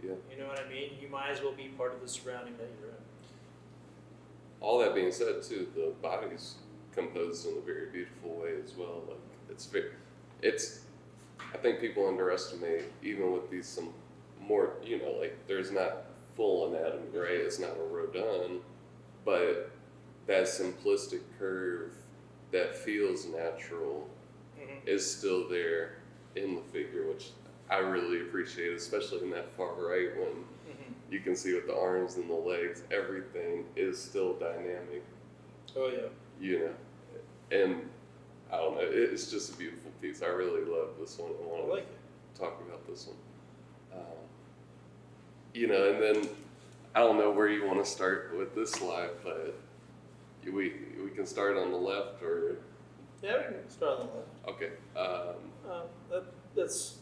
Yeah. You know what I mean? You might as well be part of the surrounding that you're in. All that being said, too, the body's composed in a very beautiful way as well. Like I think people underestimate, even with these some more, like there's not full anatomy, right? It's not a Rodin, but that simplistic curve that feels natural is still there in the figure, which I really appreciate, especially in that far right when you can see with the arms and the legs, everything is still dynamic. Oh yeah. And I don't know, it's just a beautiful piece. I really love this one. I want I like to talk about this one. And then I don't know where you want to start with this slide, but we can start on the left or. Yeah, we can start on the left. Okay. That's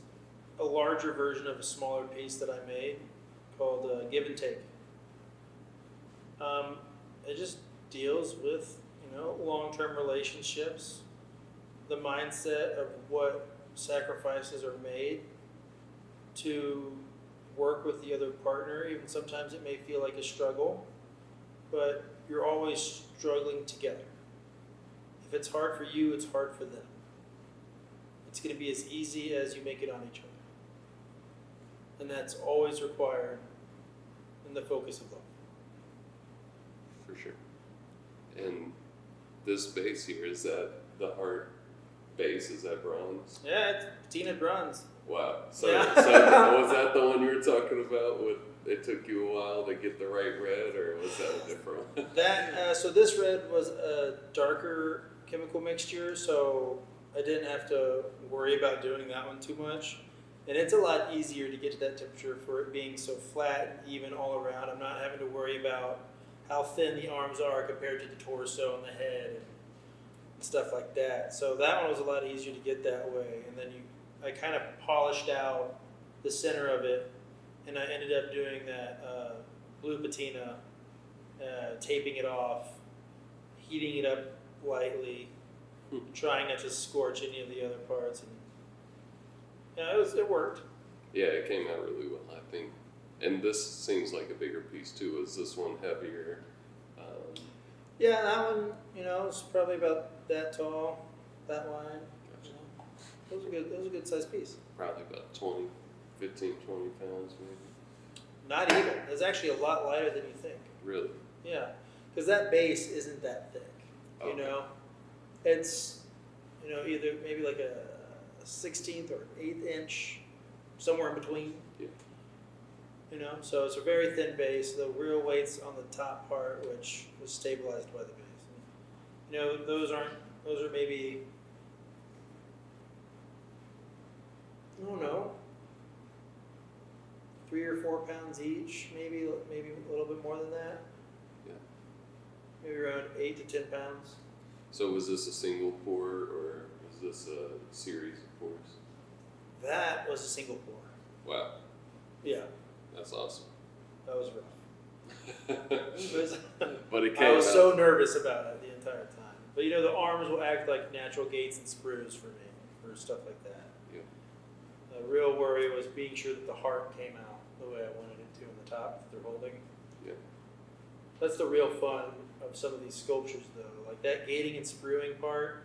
a larger version of a smaller piece that I made called Give and Take. It just deals with, long-term relationships, the mindset of what sacrifices are made to work with the other partner. Even sometimes it may feel like a struggle, but you're always struggling together. If it's hard for you, it's hard for them. It's going to be as easy as you make it on each other. And that's always required in the focus of love. For sure. And this base here, is that the heart base? Is that bronze? Yeah, it's patina bronze. Wow. So, Yeah. so was that the one you were talking about? With it took you a while to get the right red, or was that a different one? So this red was a darker chemical mixture, so I didn't have to worry about doing that one too much. And it's a lot easier to get to that temperature for it being so flat and even all around. I'm not having to worry about how thin the arms are compared to the torso and the head and stuff like that. So that one was a lot easier to get that way. And then I kind of polished out the center of it, and I ended up doing that blue patina, taping it off, heating it up lightly, trying not to scorch any of the other parts. And it worked. Yeah, it came out really well, I think. And this seems like a bigger piece too. Is this one heavier? Yeah, that one, is probably about that tall, that wide. Gotcha. That was a good sized piece. Probably about 15, 20 pounds maybe. Not even. It's actually a lot lighter than you think. Really? Yeah, because that base isn't that thick. Okay. It's either maybe like a 16th or 8th inch, somewhere in between. Yeah. So it's a very thin base. The real weight's on the top part, which was stabilized by the base. Those are maybe, I don't know, 3 or 4 pounds each, maybe a little bit more than that. Yeah. Maybe around 8 to 10 pounds. So was this a single pour, or was this a series of pours? was a single pour. Wow, Yeah, that's awesome. that was rough. It was- But it came I was out. so nervous about it the entire time. But you know, the arms will act like natural gates and sprues for me, for stuff like that. Yeah. The real worry was being sure that the heart came out the way I wanted it to on the top that they're holding. Yeah. That's the real fun of some of these sculptures, though. Like that gating and spruing part.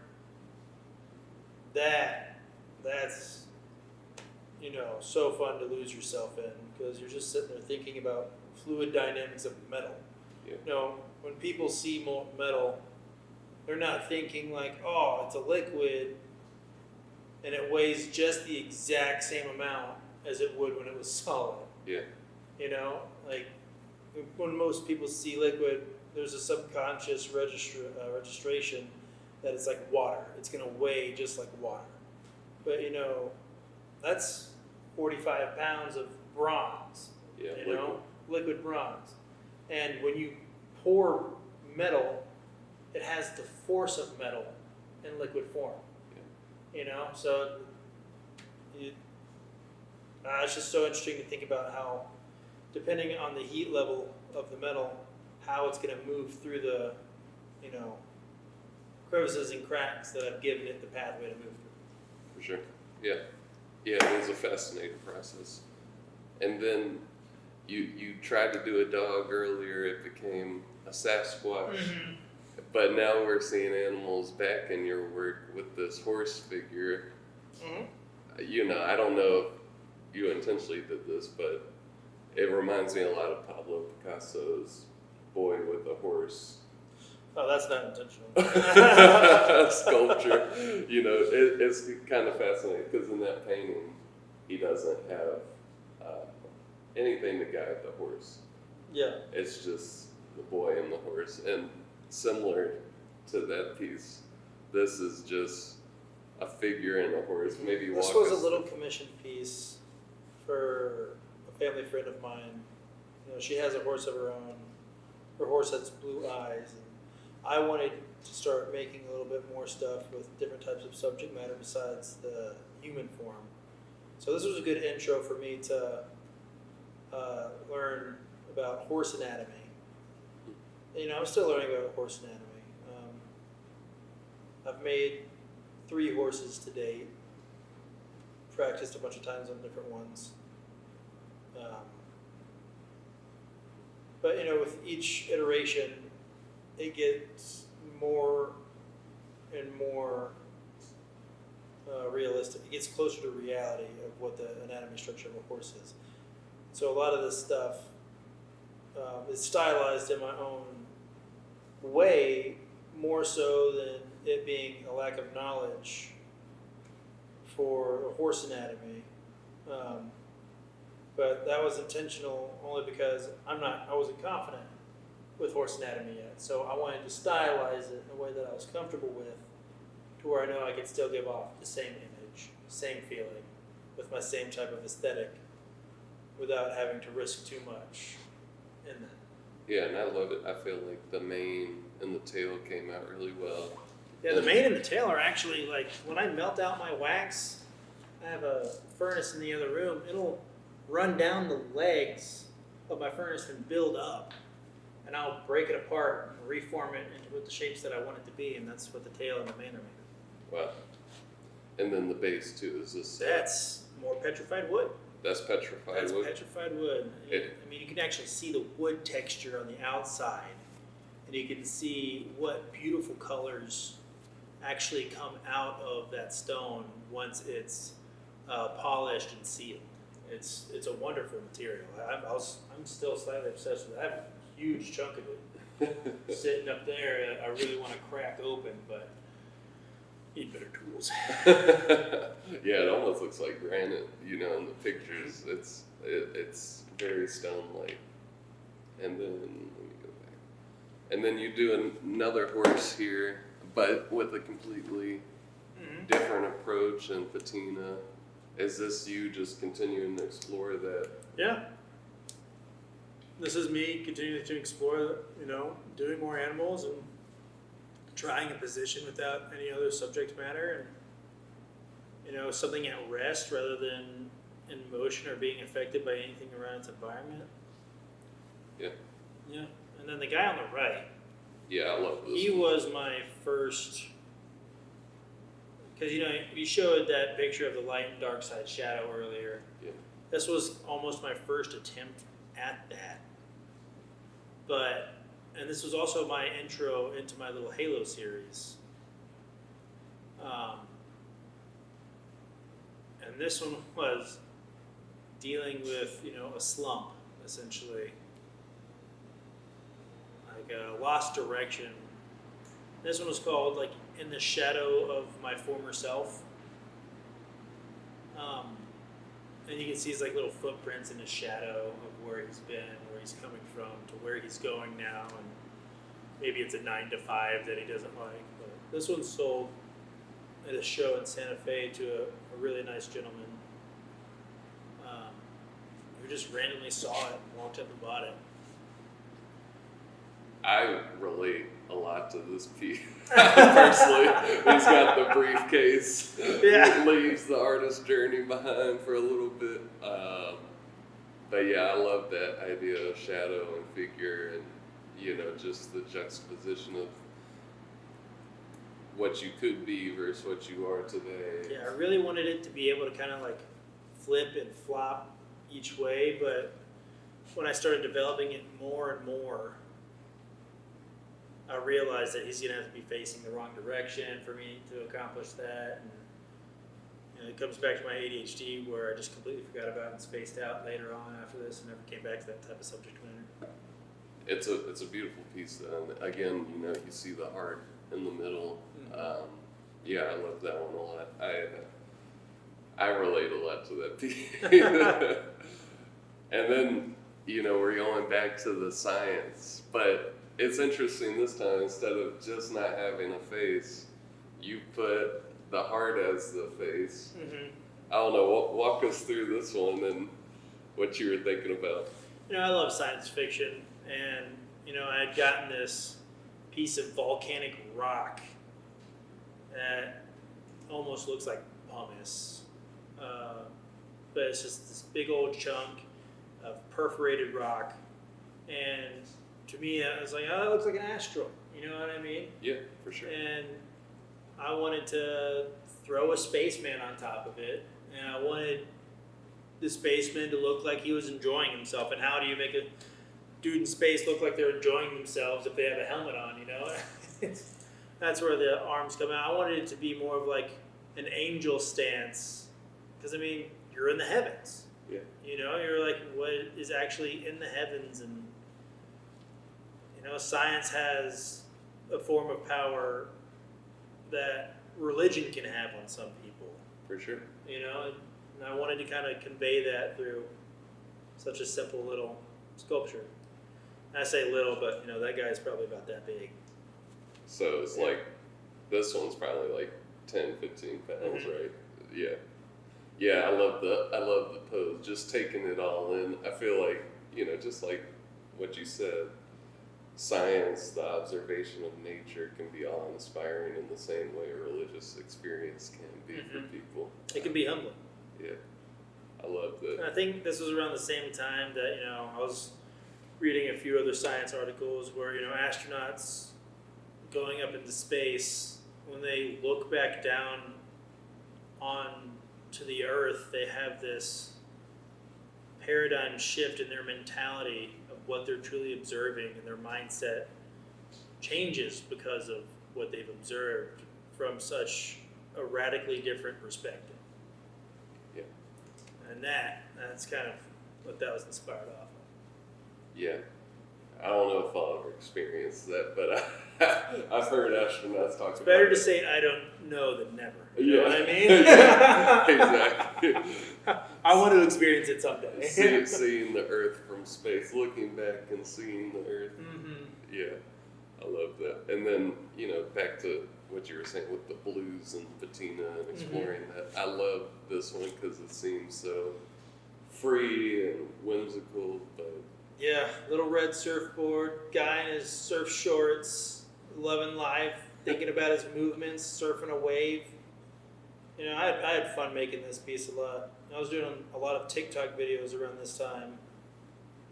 That's you know, so fun to lose yourself in because you're just sitting there thinking about fluid dynamics of metal. Yeah. You know, when people see metal, they're not thinking like, oh, it's a liquid and it weighs just the exact same amount as it would when it was solid. Yeah. You know, like when most people see liquid, there's a subconscious registration that it's like water. It's going to weigh just like water. But, you know, that's 45 pounds of bronze, Yeah. you know, liquid bronze. And when you pour metal, it has the force of metal in liquid form. Yeah. You know, so it's just so interesting to think about how, depending on the heat level of the metal, how it's going to move through the, you know, crevices and cracks that have given it the pathway to move through. For sure. Yeah. Yeah, it is a fascinating process. And then you tried to do a dog earlier, it became a Sasquatch. Mm-hmm. But now we're seeing animals back in your work with this horse figure. Mm-hmm. You know, I don't know if you intentionally did this, but it reminds me a lot of Pablo Picasso's Boy with a Horse Oh, that's not intentional. sculpture. You know, it's kind of fascinating because in that painting, he doesn't have anything to guide the horse. Yeah. It's just the boy and the horse. And similar to that piece, this is just a figure and a horse. Maybe This walk was us a little commission piece for a family friend of mine. You know, she has a horse of her own. Her horse has blue eyes, and I wanted to start making a little bit more stuff with different types of subject matter besides the human form. So this was a good intro for me to learn about horse anatomy. You know, I'm still learning about horse anatomy. I've made 3 horses to date. Practiced a bunch of times on different ones. But you know, with each iteration, it gets more and more realistic. It gets closer to reality of what the anatomy structure of a horse is. So a lot of this stuff is stylized in my own way, more so than it being a lack of knowledge for a horse anatomy. But that was intentional only because I wasn't confident with horse anatomy yet. So I wanted to stylize it in a way that I was comfortable with, to where I know I could still give off the same image, same feeling, with my same type of aesthetic, without having to risk too much in that. Yeah, and I love it. I feel like the mane and the tail came out really well. Yeah, the mane and the tail are actually like, when I melt out my wax, I have a furnace in the other room, it'll run down the legs of my furnace and build up. And I'll break it apart and reform it into the shapes that I want it to be, and that's what the tail and the mane are made of. Wow. And then the base too, is this? That's more petrified wood. That's petrified That's wood? petrified wood. I mean, you can actually see the wood texture on the outside, and you can see what beautiful colors actually come out of that stone once it's polished and sealed. It's a wonderful material. I'm still slightly obsessed with it. I have a huge chunk of it sitting up there. I really want to crack open, but need better tools. Yeah, it almost looks like granite, you know, in the pictures. It's very stone-like. And then, let me go back. And then you do another horse here, but with a completely different approach and patina. Is this you just continuing to explore that? Yeah. This is me continuing to explore, you know, doing more animals and trying a position without any other subject matter. And something at rest rather than in motion or being affected by anything around its environment. Yeah. Yeah. And then the guy on the right, Yeah, I love this. he one. was my first, because you showed that picture of the light and dark side shadow earlier. Yeah. This was almost my first attempt at that. And this was also my intro into my little Halo series. And this one was dealing with, a slump, essentially. Like a lost direction. This one was called, like, In the Shadow of My Former Self. And you can see his, like, little footprints in his shadow of where he's been, where he's coming from, to where he's going now. And maybe it's a 9 to 5 that he doesn't like. But this one's sold at a show in Santa Fe to a really nice gentleman who just randomly saw it and walked up and bought it. I relate a lot to this piece. Personally, he's got the briefcase. Yeah. Leaves the artist journey behind for a little bit. But yeah, I love that idea of shadow and figure, and just the juxtaposition of what you could be versus what you are today. Yeah, I really wanted it to be able to kind of like flip and flop each way, but when I started developing it more and more, I realized that he's going to have to be facing the wrong direction for me to accomplish that. And it comes back to my ADHD, where I just completely forgot about and spaced out later on after this and never came back to that type of subject matter. It's a beautiful piece, though. And again, you see the heart in the middle. Mm-hmm. Yeah, I love that one a lot. I relate a lot to that piece. And then, we're going back to the science. But it's interesting this time, instead of just not having a face, you put the heart as the face. Mm-hmm. I don't know, walk us through this one and what you were thinking about. I love science fiction, and, I had gotten this piece of volcanic rock that almost looks like pumice. But it's just this big old chunk of perforated rock. And to me, I was like, oh, it looks like an asteroid. You know what I mean? Yeah, for sure. And I wanted to throw a spaceman on top of it. And I wanted the spaceman to look like he was enjoying himself. And how do you make a dude in space look like they're enjoying themselves if they have a helmet on, That's where the arms come out. I wanted it to be more of like an angel stance. Because, you're in the heavens. Yeah. You're like, what is actually in the heavens? And, science has a form of power that religion can have on some people. For sure. And I wanted to kind of convey that through such a simple little sculpture. And I say little, but, that guy's probably about that big. So it's like, this one's probably like 10, 15 pounds, Mm-hmm. right? Yeah. Yeah, I love the pose, just taking it all in. I feel like, just like what you said, science, the observation of nature can be awe-inspiring in the same way a religious experience can be for people. It can be humbling. Yeah, I love that. And I think this was around the same time that, I was reading a few other science articles where, astronauts going up into space, when they look back down on to the Earth, they have this paradigm shift in their mentality of what they're truly observing, and their mindset changes because of what they've observed from such a radically different perspective. Yeah. And that's kind of what that was inspired off of. Yeah. I don't know if I'll ever experience that, but I've heard astronauts talk about it. Better to say I don't know than never. You know what I mean? Yeah, exactly. I want to experience it someday. Seeing the Earth from space, looking back and seeing the Earth. Mm-hmm. Yeah, I love that. And then, back to what you were saying with the blues and patina and exploring that. I love this one because it seems so free and whimsical, but Yeah, little red surfboard, guy in his surf shorts, loving life, thinking about his movements, surfing a wave. You know, I had fun making this piece a lot. I was doing a lot of TikTok videos around this time,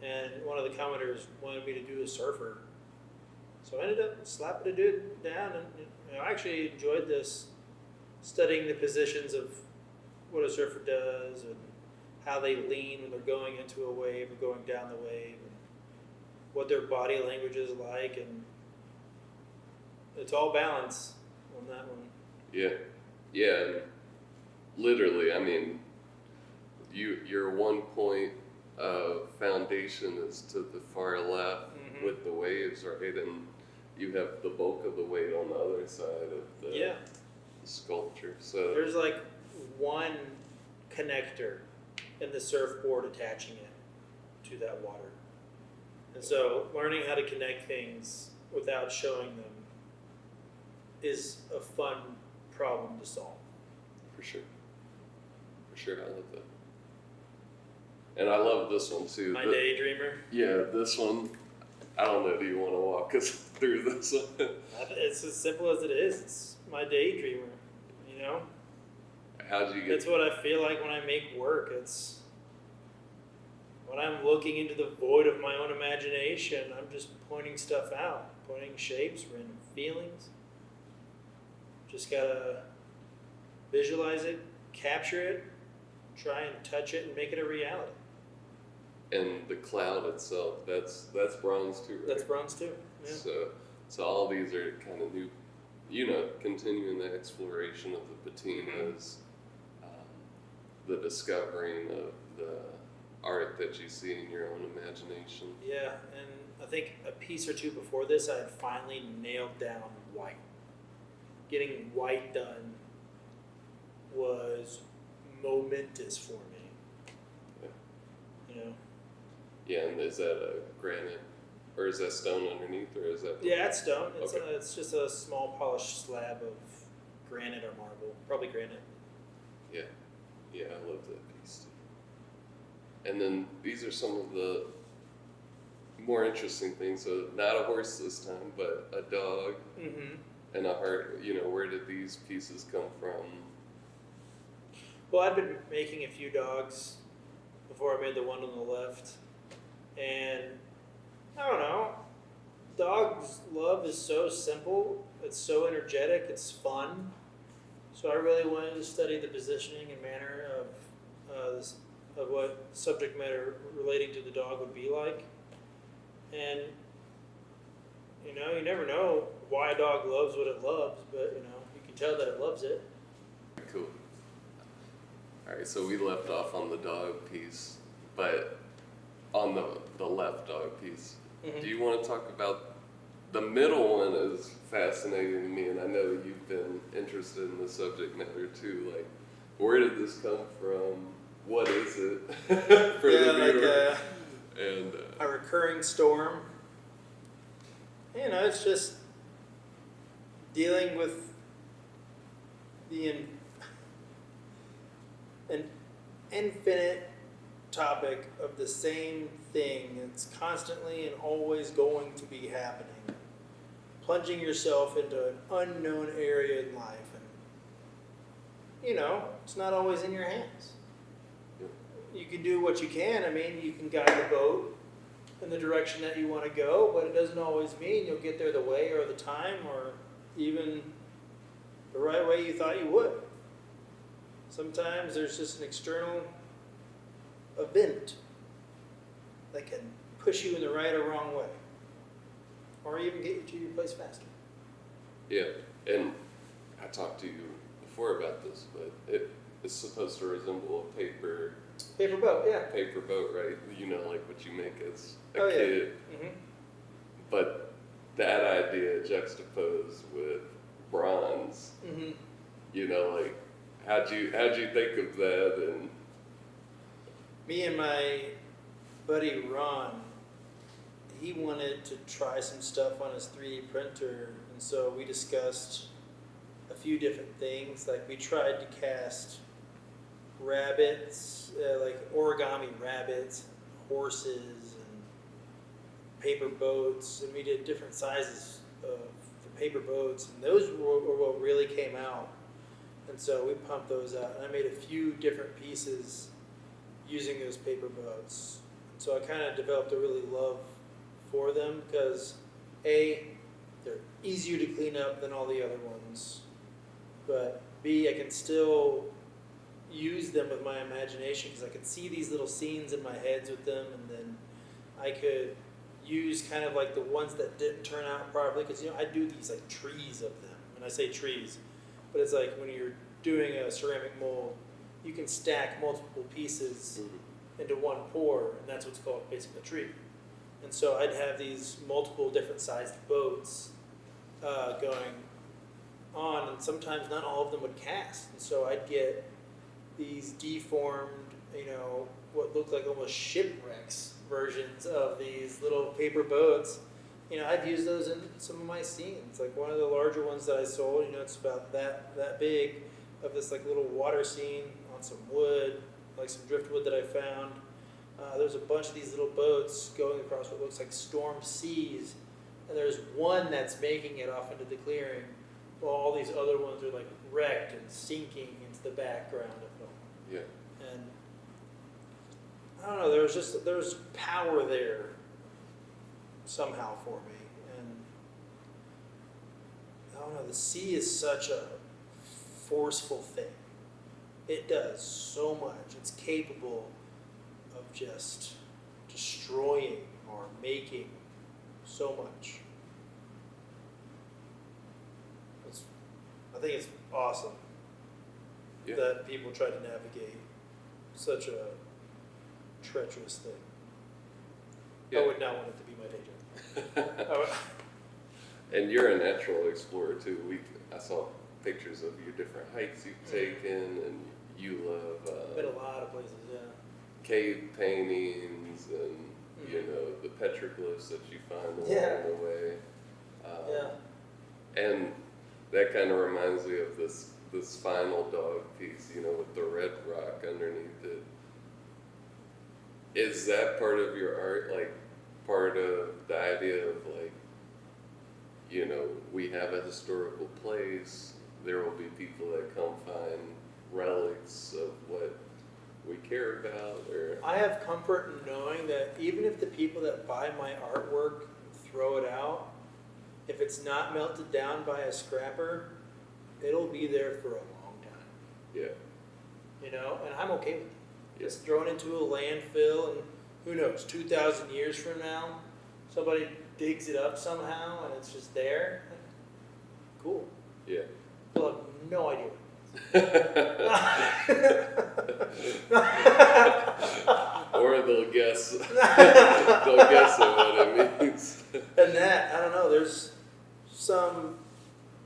and one of the commenters wanted me to do a surfer. So I ended up slapping a dude down, and you know, I actually enjoyed this, studying the positions of what a surfer does and how they lean when they're going into a wave or going down the wave, and what their body language is like, and it's all balance on that one. Yeah, and literally, I mean, your 1 point of foundation is to the far left with the waves, right? And you have the bulk of the weight on the other side of the sculpture. So there's like one connector in the surfboard attaching it to that water. And so learning how to connect things without showing them is a fun problem to solve. For sure, I love that. And I love this one too. My daydreamer. Yeah, this one. I don't know. Do you want to walk us through this one? It's as simple as it is. It's my daydreamer. You know. How'd you get? That's what I feel like when I make work. It's when I'm looking into the void of my own imagination. I'm just pointing stuff out, pointing shapes, random feelings. Just gotta visualize it, capture it, try and touch it, and make it a reality. And the cloud itself, that's bronze too, right? That's bronze too. Yeah. So all these are kind of new, you know, continuing the exploration of the patinas, the discovering of the art that you see in your own imagination. Yeah, and I think a piece or two before this, I had finally nailed down white. Getting white done was momentous for me. Yeah. You know? Yeah, and is that a granite, or is that stone underneath, or is that? Yeah, it's stone. Okay. It's just a small polished slab of granite or marble. Probably granite. Yeah, I love that piece too. And then these are some of the more interesting things. So not a horse this time, but a dog and a heart. You know, where did these pieces come from? Well, I've been making a few dogs before I made the one on the left. And I don't know. Dogs' love is so simple. It's so energetic. It's fun. So I really wanted to study the positioning and manner of what subject matter relating to the dog would be like. And, you know, you never know why a dog loves what it loves, but, you know, you can tell that it loves it. Cool. All right, so we left off on the dog piece, but on the left dog piece, do you want to talk about the middle one? Is fascinating to me, and I know you've been interested in the subject matter too. Like, where did this come from? What is it for the viewer? And a recurring storm. You know, it's just dealing with an infinite topic of the same thing. It's constantly and always going to be happening. Plunging yourself into an unknown area in life. And, you know, it's not always in your hands. You can do what you can. I mean, you can guide the boat in the direction that you want to go, but it doesn't always mean you'll get there the way or the time or even the right way you thought you would. Sometimes there's just an external event that can push you in the right or wrong way, or even get you to your place faster. yeah, and I talked to you before about this, but it's supposed to resemble a paper boat, yeah. paper boat, right? You know, like what you make as a Oh, yeah. kid. Mm-hmm. But that idea juxtaposed with bronze, Mm-hmm. you know, like how'd you think of that? And Me and my buddy Ron, he wanted to try some stuff on his 3D printer, and so we discussed a few different things. Like we tried to cast rabbits, like origami rabbits, horses, and paper boats, and we did different sizes of the paper boats, and those were what really came out. And so we pumped those out, and I made a few different pieces using those paper boats. So I kind of developed a really love for them because A, they're easier to clean up than all the other ones, but B, I can still use them with my imagination because I could see these little scenes in my heads with them, and then I could use kind of like the ones that didn't turn out properly, because I do these like trees of them, and I say trees, but it's like when you're doing a ceramic mold, you can stack multiple pieces into one pour, and that's what's called basically a tree. And so I'd have these multiple different sized boats going on, and sometimes not all of them would cast, and so I'd get these deformed, what looked like almost shipwrecks versions of these little paper boats. I'd use those in some of my scenes. Like one of the larger ones that I sold, it's about that big, of this like little water scene on some wood, like some driftwood that I found. There's a bunch of these little boats going across what looks like storm seas, and there's one that's making it off into the clearing, while all these other ones are like wrecked and sinking into the background of them. Yeah. And I don't know, there was power there somehow for me. And I don't know, the sea is such a forceful thing. It does so much. It's capable of just destroying or making so much. I think it's awesome that people try to navigate such a treacherous thing. Yeah. I would not want it to be my day job. And you're a natural explorer too. I saw pictures of your different hikes you've taken, and you love Been a lot of places, yeah. cave paintings and the petroglyphs that you find along Yeah. the way. Yeah. And that kind of reminds me of this final dog piece, with the red rock underneath it. Is that part of your art, like part of the idea of like, we have a historical place, there will be people that come find relics of what we care about, or I have comfort in knowing that even if the people that buy my artwork throw it out, if it's not melted down by a scrapper, it'll be there for a long time. yeah, And I'm okay with it. Yeah. It's thrown into a landfill, and who knows, 2,000 years from now, somebody digs it up somehow and it's just there. Cool. yeah. They'll have no idea. Or they'll guess. They'll guess at what it means. And that, I don't know, there's some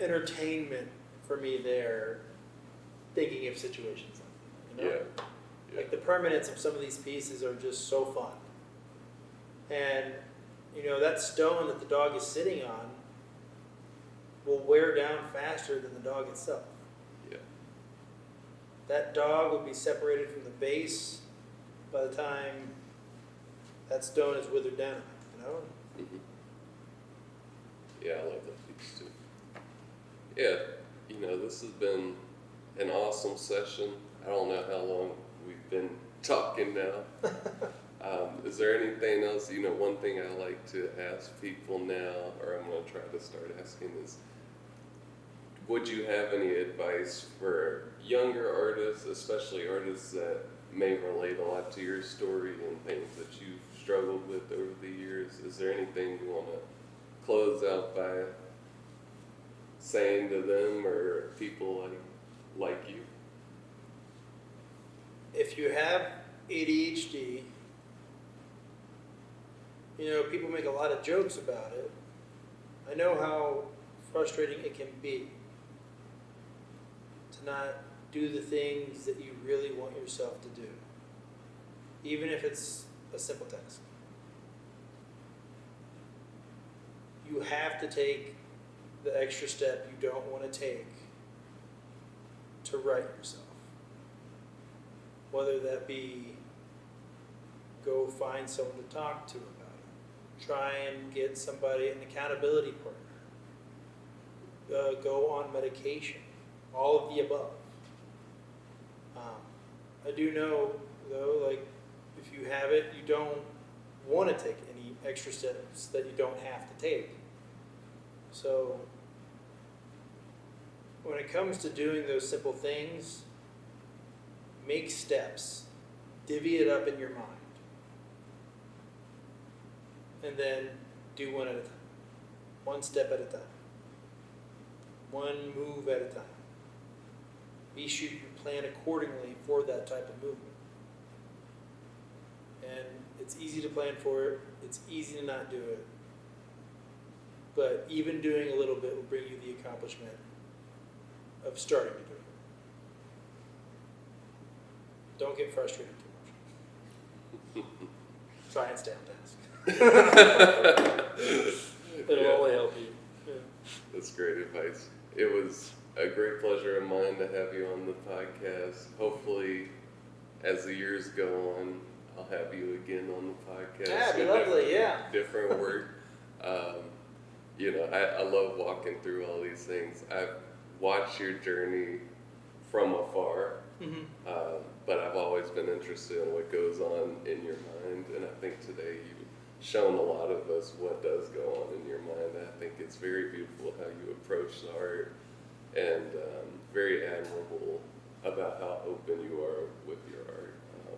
entertainment for me there, thinking of situations like that, Yeah. Like the permanence of some of these pieces are just so fun. And, that stone that the dog is sitting on will wear down faster than the dog itself. Yeah. That dog will be separated from the base by the time that stone is withered down, Mm-hmm. Yeah, I love that piece too. Yeah, this has been an awesome session. I don't know how long we've been talking now. Is there anything else? One thing I like to ask people now, or I'm going to try to start asking, is would you have any advice for younger artists, especially artists that may relate a lot to your story and things that you've struggled with over the years? Is there anything you want to close out by saying to them or people like you? If you have ADHD, people make a lot of jokes about it. I know how frustrating it can be to not do the things that you really want yourself to do, even if it's a simple task. You have to take the extra step you don't want to take to right yourself. Whether that be go find someone to talk to about it, try and get somebody, an accountability partner, go on medication, all of the above. do know, though, like, if you have it, you don't want to take any extra steps that you don't have to take. So, when it comes to doing those simple things, make steps. Divvy it up in your mind. And then do one at a time. One step at a time. One move at a time. Be sure you plan accordingly for that type of movement. And it's easy to plan for it. It's easy to not do it. But even doing a little bit will bring you the accomplishment of starting to do it. Don't get frustrated too much. Try and stay on task. It'll Yeah. only help you. Yeah. That's great advice. It was a great pleasure of mine to have you on the podcast. Hopefully, as the years go on, I'll have you again on the podcast. Yeah, it'd be with lovely, yeah. different work. I love walking through all these things. I've watched your journey from afar, Mm-hmm. but I've always been interested in what goes on in your mind, and I think today you've shown a lot of us what does go on in your mind. I think it's very beautiful how you approach the art, and very admirable about how open you are with your art.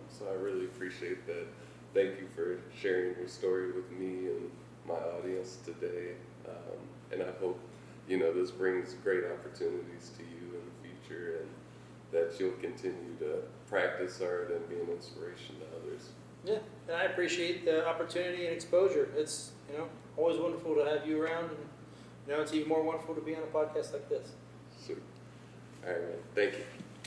So I really appreciate that. Thank you for sharing your story with me and my audience today. And I hope, this brings great opportunities to you in the future, and that you'll continue to practice art and be an inspiration to others. Yeah, and I appreciate the opportunity and exposure. It's, always wonderful to have you around, and, it's even more wonderful to be on a podcast like this. So, all right, man. Thank you.